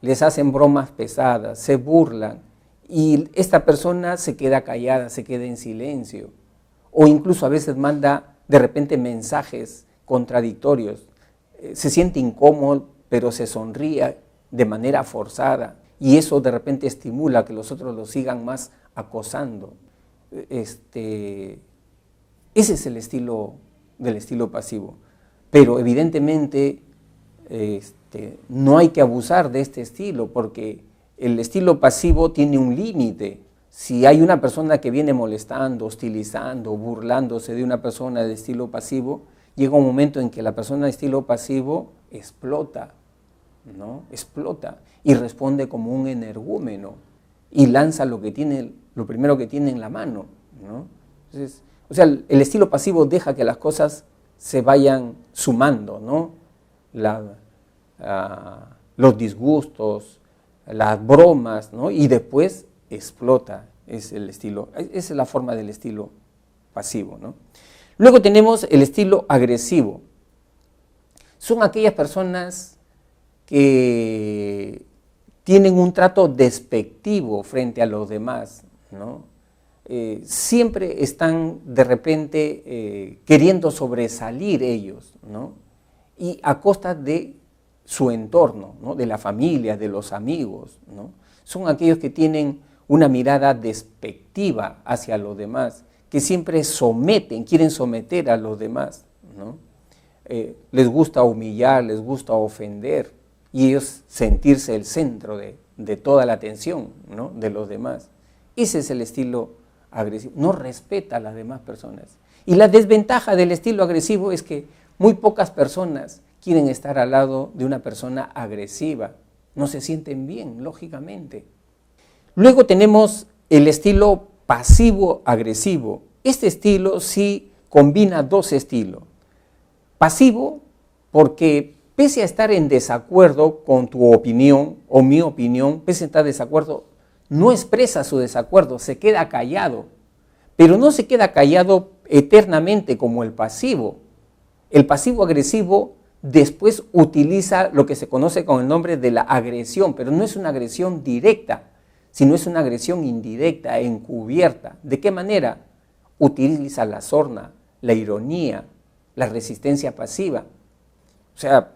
Les hacen bromas pesadas, se burlan, y esta persona se queda callada, se queda en silencio, o incluso a veces manda de repente mensajes contradictorios, se siente incómodo, pero se sonríe de manera forzada, y eso de repente estimula que los otros lo sigan más acosando. Ese es el estilo del estilo pasivo, pero evidentemente no hay que abusar de este estilo, porque el estilo pasivo tiene un límite. Si hay una persona que viene molestando, hostilizando, burlándose de una persona de estilo pasivo, llega un momento en que la persona de estilo pasivo explota, ¿no? Explota y responde como un energúmeno y lanza lo primero que tiene en la mano, ¿no? Entonces, o sea, el estilo pasivo deja que las cosas se vayan sumando, ¿no? Los disgustos, las bromas, ¿no? Y después explota. Esa es la forma del estilo pasivo, ¿no? Luego tenemos el estilo agresivo. Son aquellas personas que tienen un trato despectivo frente a los demás, ¿no? Siempre están de repente queriendo sobresalir ellos, ¿no? Y a costa de su entorno, ¿no? De la familia, de los amigos, ¿no? son aquellos que tienen una mirada despectiva hacia los demás, que siempre quieren someter a los demás, ¿no? Les gusta humillar, les gusta ofender, y ellos sentirse el centro de toda la atención, ¿no?, de los demás. Ese es el estilo agresivo, no respeta a las demás personas. Y la desventaja del estilo agresivo es que muy pocas personas quieren estar al lado de una persona agresiva, no se sienten bien, lógicamente. Luego tenemos el estilo pasivo-agresivo. Este estilo sí combina dos estilos. Pasivo, porque pese a estar en desacuerdo con tu opinión o mi opinión, pese a estar en desacuerdo, no expresa su desacuerdo, se queda callado. Pero no se queda callado eternamente como el pasivo. El pasivo agresivo después utiliza lo que se conoce con el nombre de la agresión, pero no es una agresión directa, sino es una agresión indirecta, encubierta. ¿De qué manera? Utiliza la sorna, la ironía, la resistencia pasiva. O sea,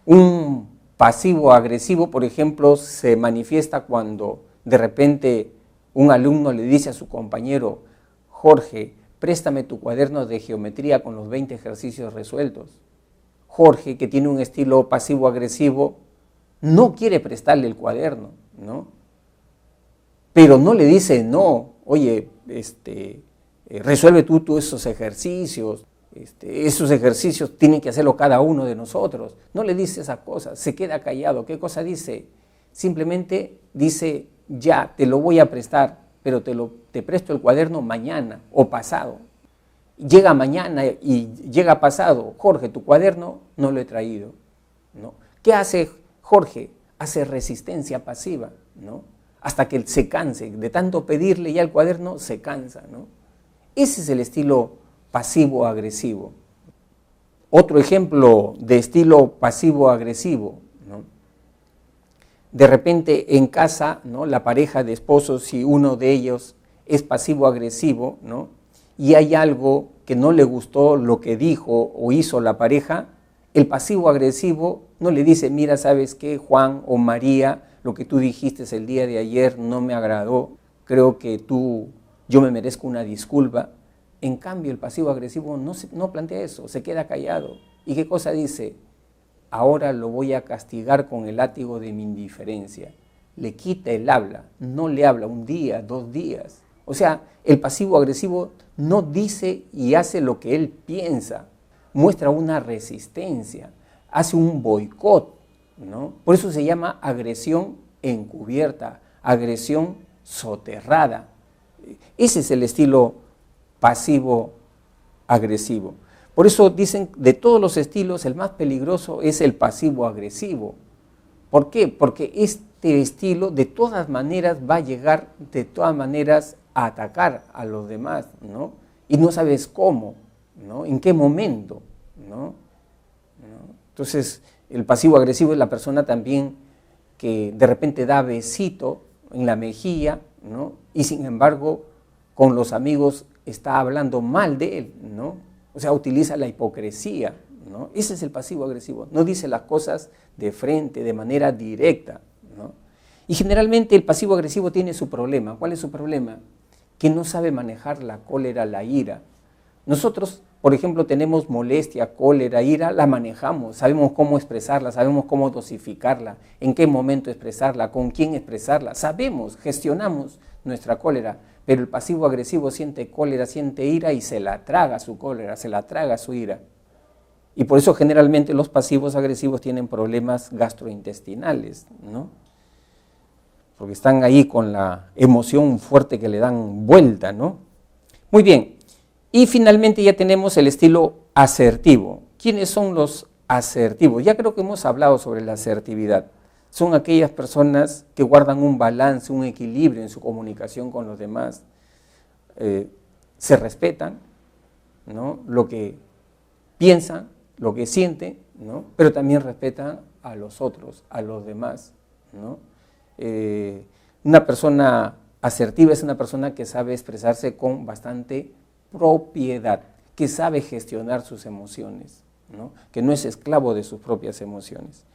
un pasivo agresivo, por ejemplo, se manifiesta cuando de repente un alumno le dice a su compañero: Jorge, préstame tu cuaderno de geometría con los 20 ejercicios resueltos. Jorge, que tiene un estilo pasivo-agresivo, no quiere prestarle el cuaderno, ¿no? Pero no le dice: no, oye, resuelve tú esos ejercicios, esos ejercicios tienen que hacerlo cada uno de nosotros. No le dice esas cosas, se queda callado. ¿Qué cosa dice? Simplemente dice: ya, te lo voy a prestar, pero te presto el cuaderno mañana o pasado. Llega mañana y llega pasado: Jorge, tu cuaderno no lo he traído, ¿no? ¿Qué hace Jorge? Hace resistencia pasiva, ¿no? Hasta que se canse, de tanto pedirle ya el cuaderno se cansa, ¿no? Ese es el estilo pasivo-agresivo. Otro ejemplo de estilo pasivo-agresivo, ¿no? De repente en casa, ¿no?, la pareja de esposos, si uno de ellos es pasivo-agresivo, ¿no?, y hay algo que no le gustó lo que dijo o hizo la pareja, el pasivo-agresivo no le dice: mira, ¿sabes qué, Juan o María? Lo que tú dijiste el día de ayer no me agradó, creo que yo me merezco una disculpa. En cambio, el pasivo-agresivo no plantea eso, se queda callado. ¿Y qué cosa dice? Ahora lo voy a castigar con el látigo de mi indiferencia. Le quita el habla, no le habla un día, 2 días. O sea, el pasivo-agresivo no dice y hace lo que él piensa, muestra una resistencia, hace un boicot, ¿no? Por eso se llama agresión encubierta, agresión soterrada. Ese es el estilo pasivo-agresivo. Por eso dicen, de todos los estilos, el más peligroso es el pasivo-agresivo. ¿Por qué? Porque este estilo de todas maneras va a llegar, de todas maneras, a atacar a los demás, ¿no? Y no sabes cómo, ¿no? ¿En qué momento, ¿no? Entonces, el pasivo-agresivo es la persona también que de repente da besito en la mejilla, ¿no?, y sin embargo con los amigos está hablando mal de él, ¿no? O sea, utiliza la hipocresía, ¿no? Ese es el pasivo-agresivo, no dice las cosas de frente, de manera directa, ¿no? Y generalmente el pasivo-agresivo tiene su problema. ¿Cuál es su problema? Que no sabe manejar la cólera, la ira. Nosotros, por ejemplo, tenemos molestia, cólera, ira, la manejamos, sabemos cómo expresarla, sabemos cómo dosificarla, en qué momento expresarla, con quién expresarla, sabemos, gestionamos nuestra cólera, pero el pasivo-agresivo siente cólera, siente ira y se la traga su cólera, se la traga su ira. Y por eso generalmente los pasivos agresivos tienen problemas gastrointestinales, ¿no? Porque están ahí con la emoción fuerte que le dan vuelta, ¿no? Muy bien. Y finalmente ya tenemos el estilo asertivo. ¿Quiénes son los asertivos? Ya creo que hemos hablado sobre la asertividad. Son aquellas personas que guardan un balance, un equilibrio en su comunicación con los demás. Se respetan, ¿no?, lo que piensan, lo que sienten, ¿no?, pero también respetan a los otros, a los demás, ¿no? Una persona asertiva es una persona que sabe expresarse con bastante propiedad, que sabe gestionar sus emociones, ¿no?, que no es esclavo de sus propias emociones.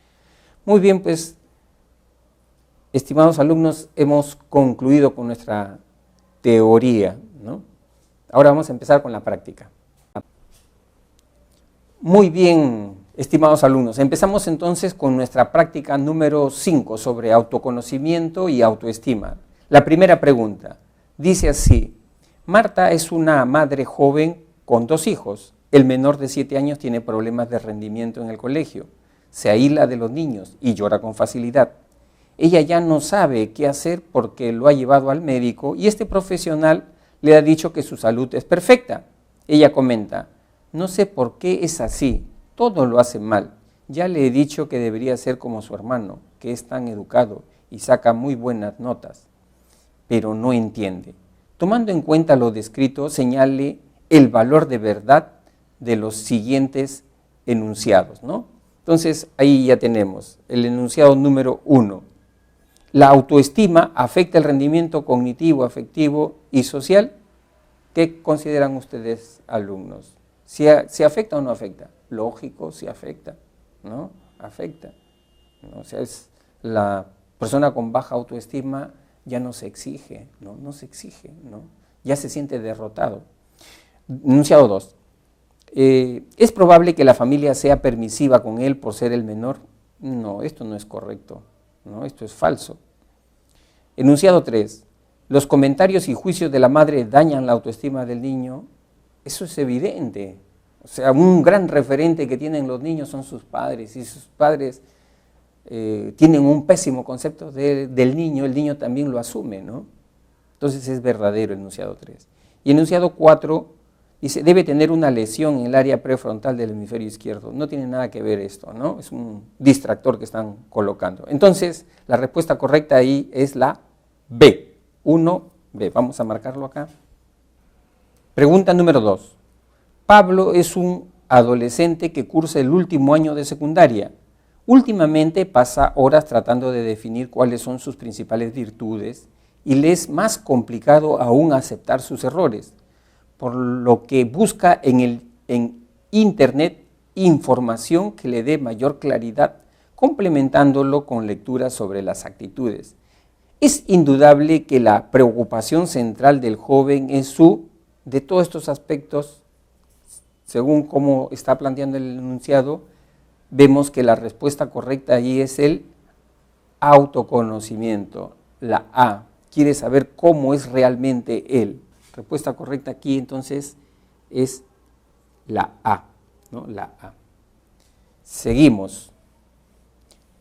Muy bien, pues estimados alumnos, hemos concluido con nuestra teoría, ¿no? Ahora vamos a empezar con la práctica. Muy bien, estimados alumnos, empezamos entonces con nuestra práctica número 5 sobre autoconocimiento y autoestima. La primera pregunta dice así: Marta es una madre joven con 2 hijos. El menor de 7 años tiene problemas de rendimiento en el colegio, se aísla de los niños y llora con facilidad. Ella ya no sabe qué hacer porque lo ha llevado al médico y este profesional le ha dicho que su salud es perfecta. Ella comenta: no sé por qué es así, todo lo hace mal. Ya le he dicho que debería ser como su hermano, que es tan educado y saca muy buenas notas, pero no entiende. Tomando en cuenta lo descrito, señale el valor de verdad de los siguientes enunciados, ¿no? Entonces, ahí ya tenemos el enunciado número 1. La autoestima afecta el rendimiento cognitivo, afectivo y social. ¿Qué consideran ustedes, alumnos? ¿Si afecta o no afecta? Lógico, sí afecta, ¿no? Afecta, ¿no? O sea, la persona con baja autoestima ya no se exige, ¿no? No se exige, ¿no? Ya se siente derrotado. Enunciado 2. ¿Es probable que la familia sea permisiva con él por ser el menor? No, esto no es correcto, ¿no? Esto es falso. Enunciado 3. ¿Los comentarios y juicios de la madre dañan la autoestima del niño? Eso es evidente. O sea, un gran referente que tienen los niños son sus padres, y sus padres tienen un pésimo concepto del niño, el niño también lo asume, ¿no? Entonces es verdadero el enunciado 3. Y el enunciado 4 dice: debe tener una lesión en el área prefrontal del hemisferio izquierdo. No tiene nada que ver esto, ¿no? Es un distractor que están colocando. Entonces, la respuesta correcta ahí es la B, 1B. Vamos a marcarlo acá. Pregunta número 2. Pablo es un adolescente que cursa el último año de secundaria. Últimamente pasa horas tratando de definir cuáles son sus principales virtudes y le es más complicado aún aceptar sus errores, por lo que busca en Internet información que le dé mayor claridad, complementándolo con lecturas sobre las actitudes. Es indudable que la preocupación central del joven es de todos estos aspectos, según cómo está planteando el enunciado, vemos que la respuesta correcta ahí es el autoconocimiento, la A. Quiere saber cómo es realmente él. Respuesta correcta aquí entonces es la A, ¿no? La A. Seguimos.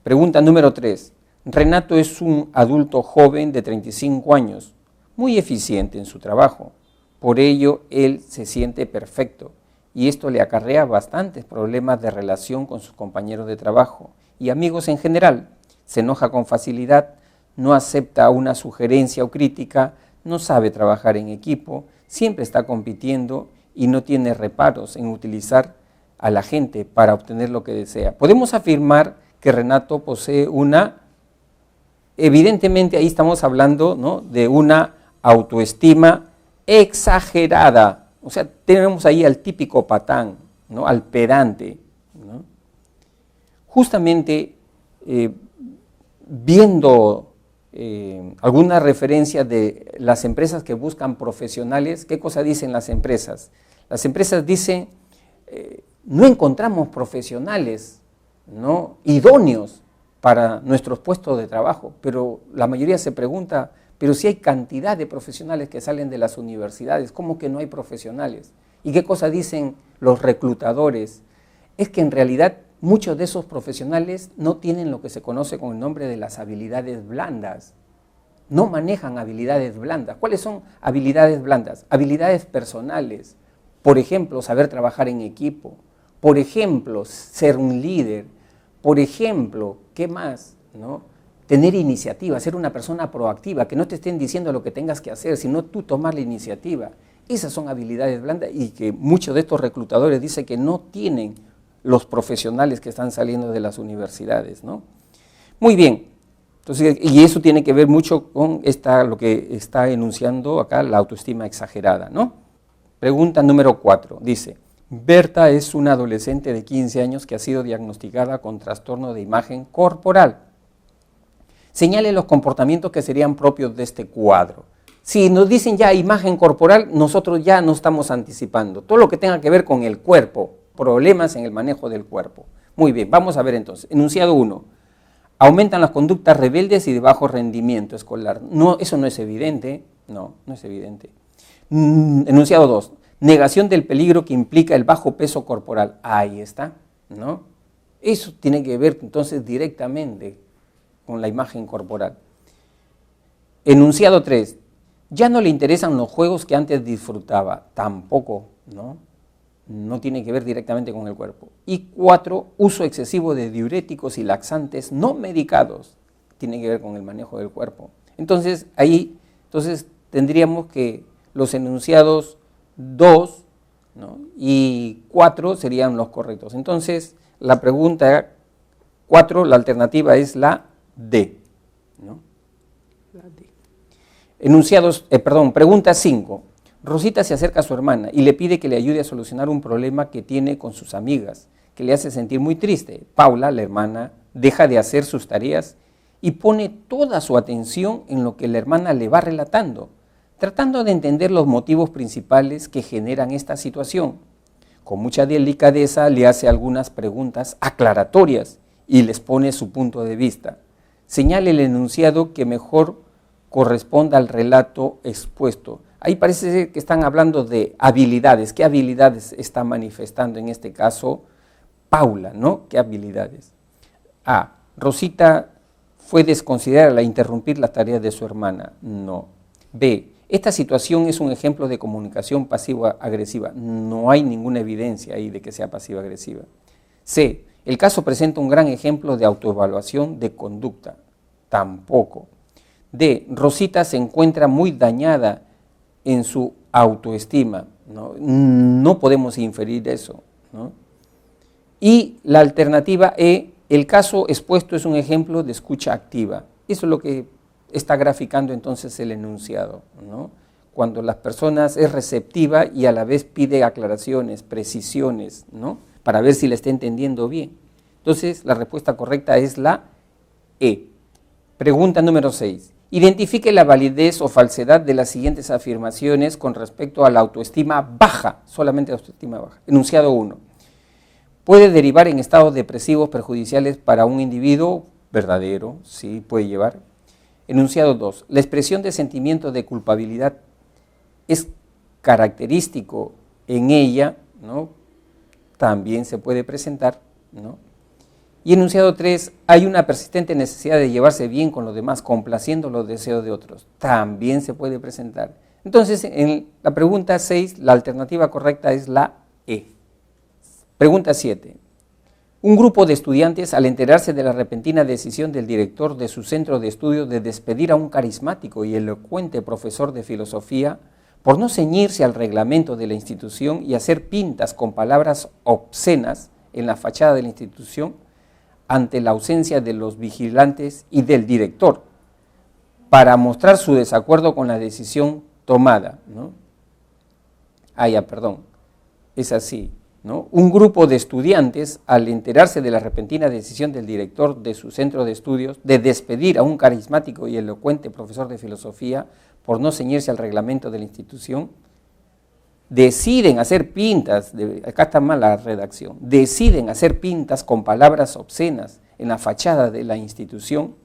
Pregunta número 3. Renato es un adulto joven de 35 años, muy eficiente en su trabajo. Por ello, él se siente perfecto y esto le acarrea bastantes problemas de relación con sus compañeros de trabajo y amigos en general. Se enoja con facilidad, no acepta una sugerencia o crítica, no sabe trabajar en equipo, siempre está compitiendo y no tiene reparos en utilizar a la gente para obtener lo que desea. Podemos afirmar que Renato posee evidentemente ahí estamos hablando, ¿no?, de una autoestima exagerada. O sea, tenemos ahí al típico patán, ¿no?, al pedante, ¿no? Justamente viendo alguna referencia de las empresas que buscan profesionales, ¿qué cosa dicen las empresas? Las empresas dicen, no encontramos profesionales, ¿no?, idóneos para nuestros puestos de trabajo, pero la mayoría se pregunta, pero si hay cantidad de profesionales que salen de las universidades, ¿cómo que no hay profesionales? ¿Y qué cosa dicen los reclutadores? Es que en realidad muchos de esos profesionales no tienen lo que se conoce con el nombre de las habilidades blandas, no manejan habilidades blandas. ¿Cuáles son habilidades blandas? Habilidades personales, por ejemplo, saber trabajar en equipo, por ejemplo, ser un líder, por ejemplo, ¿qué más?, ¿no?, tener iniciativa, ser una persona proactiva, que no te estén diciendo lo que tengas que hacer, sino tú tomar la iniciativa. Esas son habilidades blandas y que muchos de estos reclutadores dicen que no tienen los profesionales que están saliendo de las universidades, ¿no? Muy bien, entonces, y eso tiene que ver mucho con lo que está enunciando acá, la autoestima exagerada, ¿no? Pregunta número 4, dice: Berta es una adolescente de 15 años que ha sido diagnosticada con trastorno de imagen corporal. Señale los comportamientos que serían propios de este cuadro. Si nos dicen ya imagen corporal, nosotros ya no estamos anticipando. Todo lo que tenga que ver con el cuerpo, problemas en el manejo del cuerpo. Muy bien, vamos a ver entonces. Enunciado 1. Aumentan las conductas rebeldes y de bajo rendimiento escolar. No, eso no es evidente. No es evidente. Enunciado 2. Negación del peligro que implica el bajo peso corporal. Ahí está, ¿no? Eso tiene que ver entonces directamente con la imagen corporal. Enunciado 3. Ya no le interesan los juegos que antes disfrutaba. Tampoco, ¿no? No tiene que ver directamente con el cuerpo. Y 4. Uso excesivo de diuréticos y laxantes no medicados. Tiene que ver con el manejo del cuerpo. Entonces, tendríamos que los enunciados 2, ¿no?, y 4 serían los correctos. Entonces, la pregunta 4, la alternativa es la D, ¿no? La D. Pregunta 5. Rosita se acerca a su hermana y le pide que le ayude a solucionar un problema que tiene con sus amigas, que le hace sentir muy triste. Paula, la hermana, deja de hacer sus tareas y pone toda su atención en lo que la hermana le va relatando, tratando de entender los motivos principales que generan esta situación. Con mucha delicadeza le hace algunas preguntas aclaratorias y les pone su punto de vista. Señale el enunciado que mejor corresponda al relato expuesto. Ahí parece ser que están hablando de habilidades. ¿Qué habilidades está manifestando en este caso Paula, ¿no? ¿Qué habilidades? A. Rosita fue desconsiderada al interrumpir las tareas de su hermana. No. B. Esta situación es un ejemplo de comunicación pasivo-agresiva. No hay ninguna evidencia ahí de que sea pasivo-agresiva. C. El caso presenta un gran ejemplo de autoevaluación de conducta. Tampoco. D. Rosita se encuentra muy dañada en su autoestima. No podemos inferir eso, ¿no? Y la alternativa E. El caso expuesto es un ejemplo de escucha activa. Eso es lo que está graficando entonces el enunciado, ¿no? Cuando las personas es receptiva y a la vez pide aclaraciones, precisiones, ¿no?, para ver si le está entendiendo bien. Entonces, la respuesta correcta es la E. Pregunta número 6. Identifique la validez o falsedad de las siguientes afirmaciones con respecto a la autoestima baja, solamente la autoestima baja. Enunciado 1. Puede derivar en estados depresivos perjudiciales para un individuo. Verdadero, sí, puede llevar. Enunciado 2. La expresión de sentimiento de culpabilidad es característico en ella, ¿no? También se puede presentar, ¿no? Y enunciado 3. Hay una persistente necesidad de llevarse bien con los demás, complaciendo los deseos de otros. También se puede presentar. Entonces, en la pregunta 6, la alternativa correcta es la E. Pregunta 7. Un grupo de estudiantes, al enterarse de la repentina decisión del director de su centro de estudios de despedir a un carismático y elocuente profesor de filosofía por no ceñirse al reglamento de la institución y hacer pintas con palabras obscenas en la fachada de la institución, ante la ausencia de los vigilantes y del director, para mostrar su desacuerdo con la decisión tomada, ¿no? Es así, ¿no? Un grupo de estudiantes, al enterarse de la repentina decisión del director de su centro de estudios de despedir a un carismático y elocuente profesor de filosofía por no ceñirse al reglamento de la institución, deciden hacer pintas, acá está mal la redacción, deciden hacer pintas con palabras obscenas en la fachada de la institución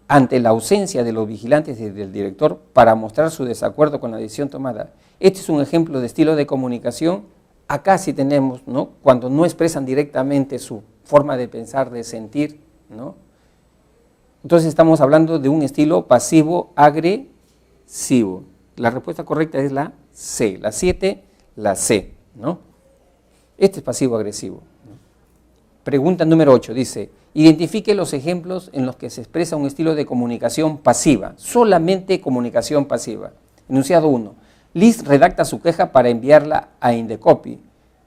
ante la ausencia de los vigilantes y del director para mostrar su desacuerdo con la decisión tomada. Este es un ejemplo de estilo de comunicación. Acá sí tenemos, ¿no?, cuando no expresan directamente su forma de pensar, de sentir, ¿no? Entonces estamos hablando de un estilo pasivo-agresivo. La respuesta correcta es la C, la 7, la C, ¿no? Este es pasivo-agresivo. Pregunta número 8, dice, identifique los ejemplos en los que se expresa un estilo de comunicación pasiva, solamente comunicación pasiva. Enunciado 1, Liz redacta su queja para enviarla a Indecopy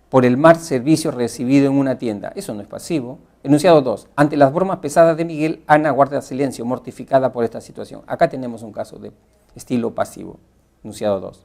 por el mal servicio recibido en una tienda. Eso no es pasivo. Enunciado 2, ante las bromas pesadas de Miguel, Ana guarda silencio, mortificada por esta situación. Acá tenemos un caso de estilo pasivo. Enunciado 2.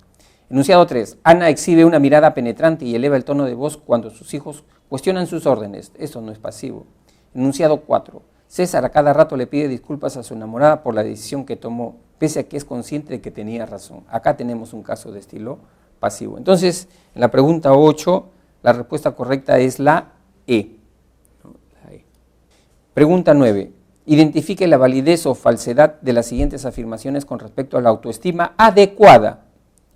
Enunciado 3. Ana exhibe una mirada penetrante y eleva el tono de voz cuando sus hijos cuestionan sus órdenes. Eso no es pasivo. Enunciado 4. César a cada rato le pide disculpas a su enamorada por la decisión que tomó, pese a que es consciente de que tenía razón. Acá tenemos un caso de estilo pasivo. Entonces, en la pregunta 8, la respuesta correcta es la E. Pregunta 9. Identifique la validez o falsedad de las siguientes afirmaciones con respecto a la autoestima adecuada.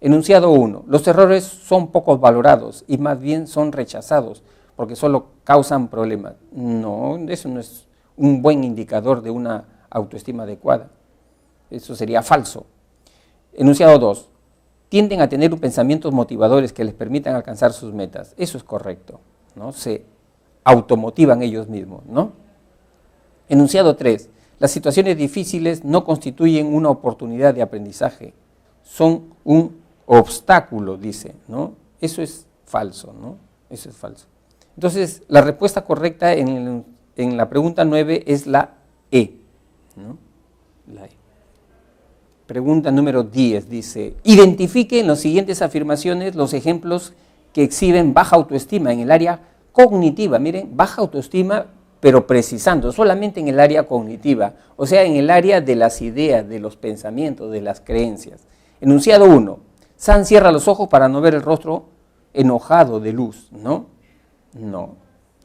Enunciado 1. Los errores son pocos valorados y más bien son rechazados porque solo causan problemas. No, eso no es un buen indicador de una autoestima adecuada. Eso sería falso. Enunciado 2. Tienden a tener pensamientos motivadores que les permitan alcanzar sus metas. Eso es correcto, ¿no? Se automotivan ellos mismos, ¿no? Enunciado 3. Las situaciones difíciles no constituyen una oportunidad de aprendizaje, son un obstáculo, dice, ¿no? Eso es falso, ¿no? Eso es falso. Entonces, la respuesta correcta en la pregunta 9 es la E, ¿no? La E. Pregunta número 10 dice, identifique en las siguientes afirmaciones los ejemplos que exhiben baja autoestima en el área cognitiva. Miren, baja autoestima, pero precisando, solamente en el área cognitiva, o sea, en el área de las ideas, de los pensamientos, de las creencias. Enunciado 1, San cierra los ojos para no ver el rostro enojado de Luz, ¿no? No,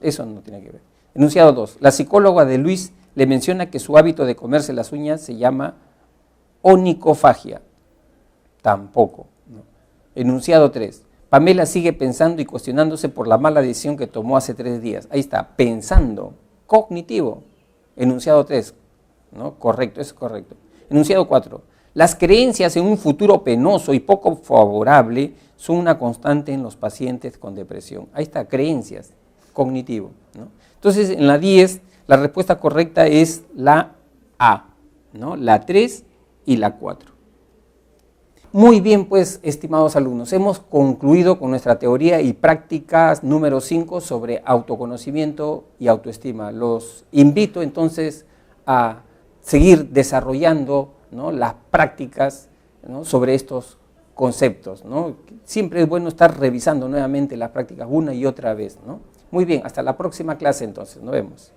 eso no tiene que ver. Enunciado 2, la psicóloga de Luis le menciona que su hábito de comerse las uñas se llama onicofagia. Tampoco, ¿no? Enunciado 3, Pamela sigue pensando y cuestionándose por la mala decisión que tomó hace 3 días. Ahí está, pensando, cognitivo. Enunciado 3, ¿no? Correcto, eso es correcto. Enunciado 4, las creencias en un futuro penoso y poco favorable son una constante en los pacientes con depresión. Ahí está, creencias, cognitivo, ¿no? Entonces, en la 10, la respuesta correcta es la A, ¿no? La 3 y la 4. Muy bien, pues, estimados alumnos, hemos concluido con nuestra teoría y prácticas número 5 sobre autoconocimiento y autoestima. Los invito entonces a seguir desarrollando, ¿no?, las prácticas, ¿no?, sobre estos conceptos, ¿no? Siempre es bueno estar revisando nuevamente las prácticas una y otra vez, ¿no? Muy bien, hasta la próxima clase entonces, nos vemos.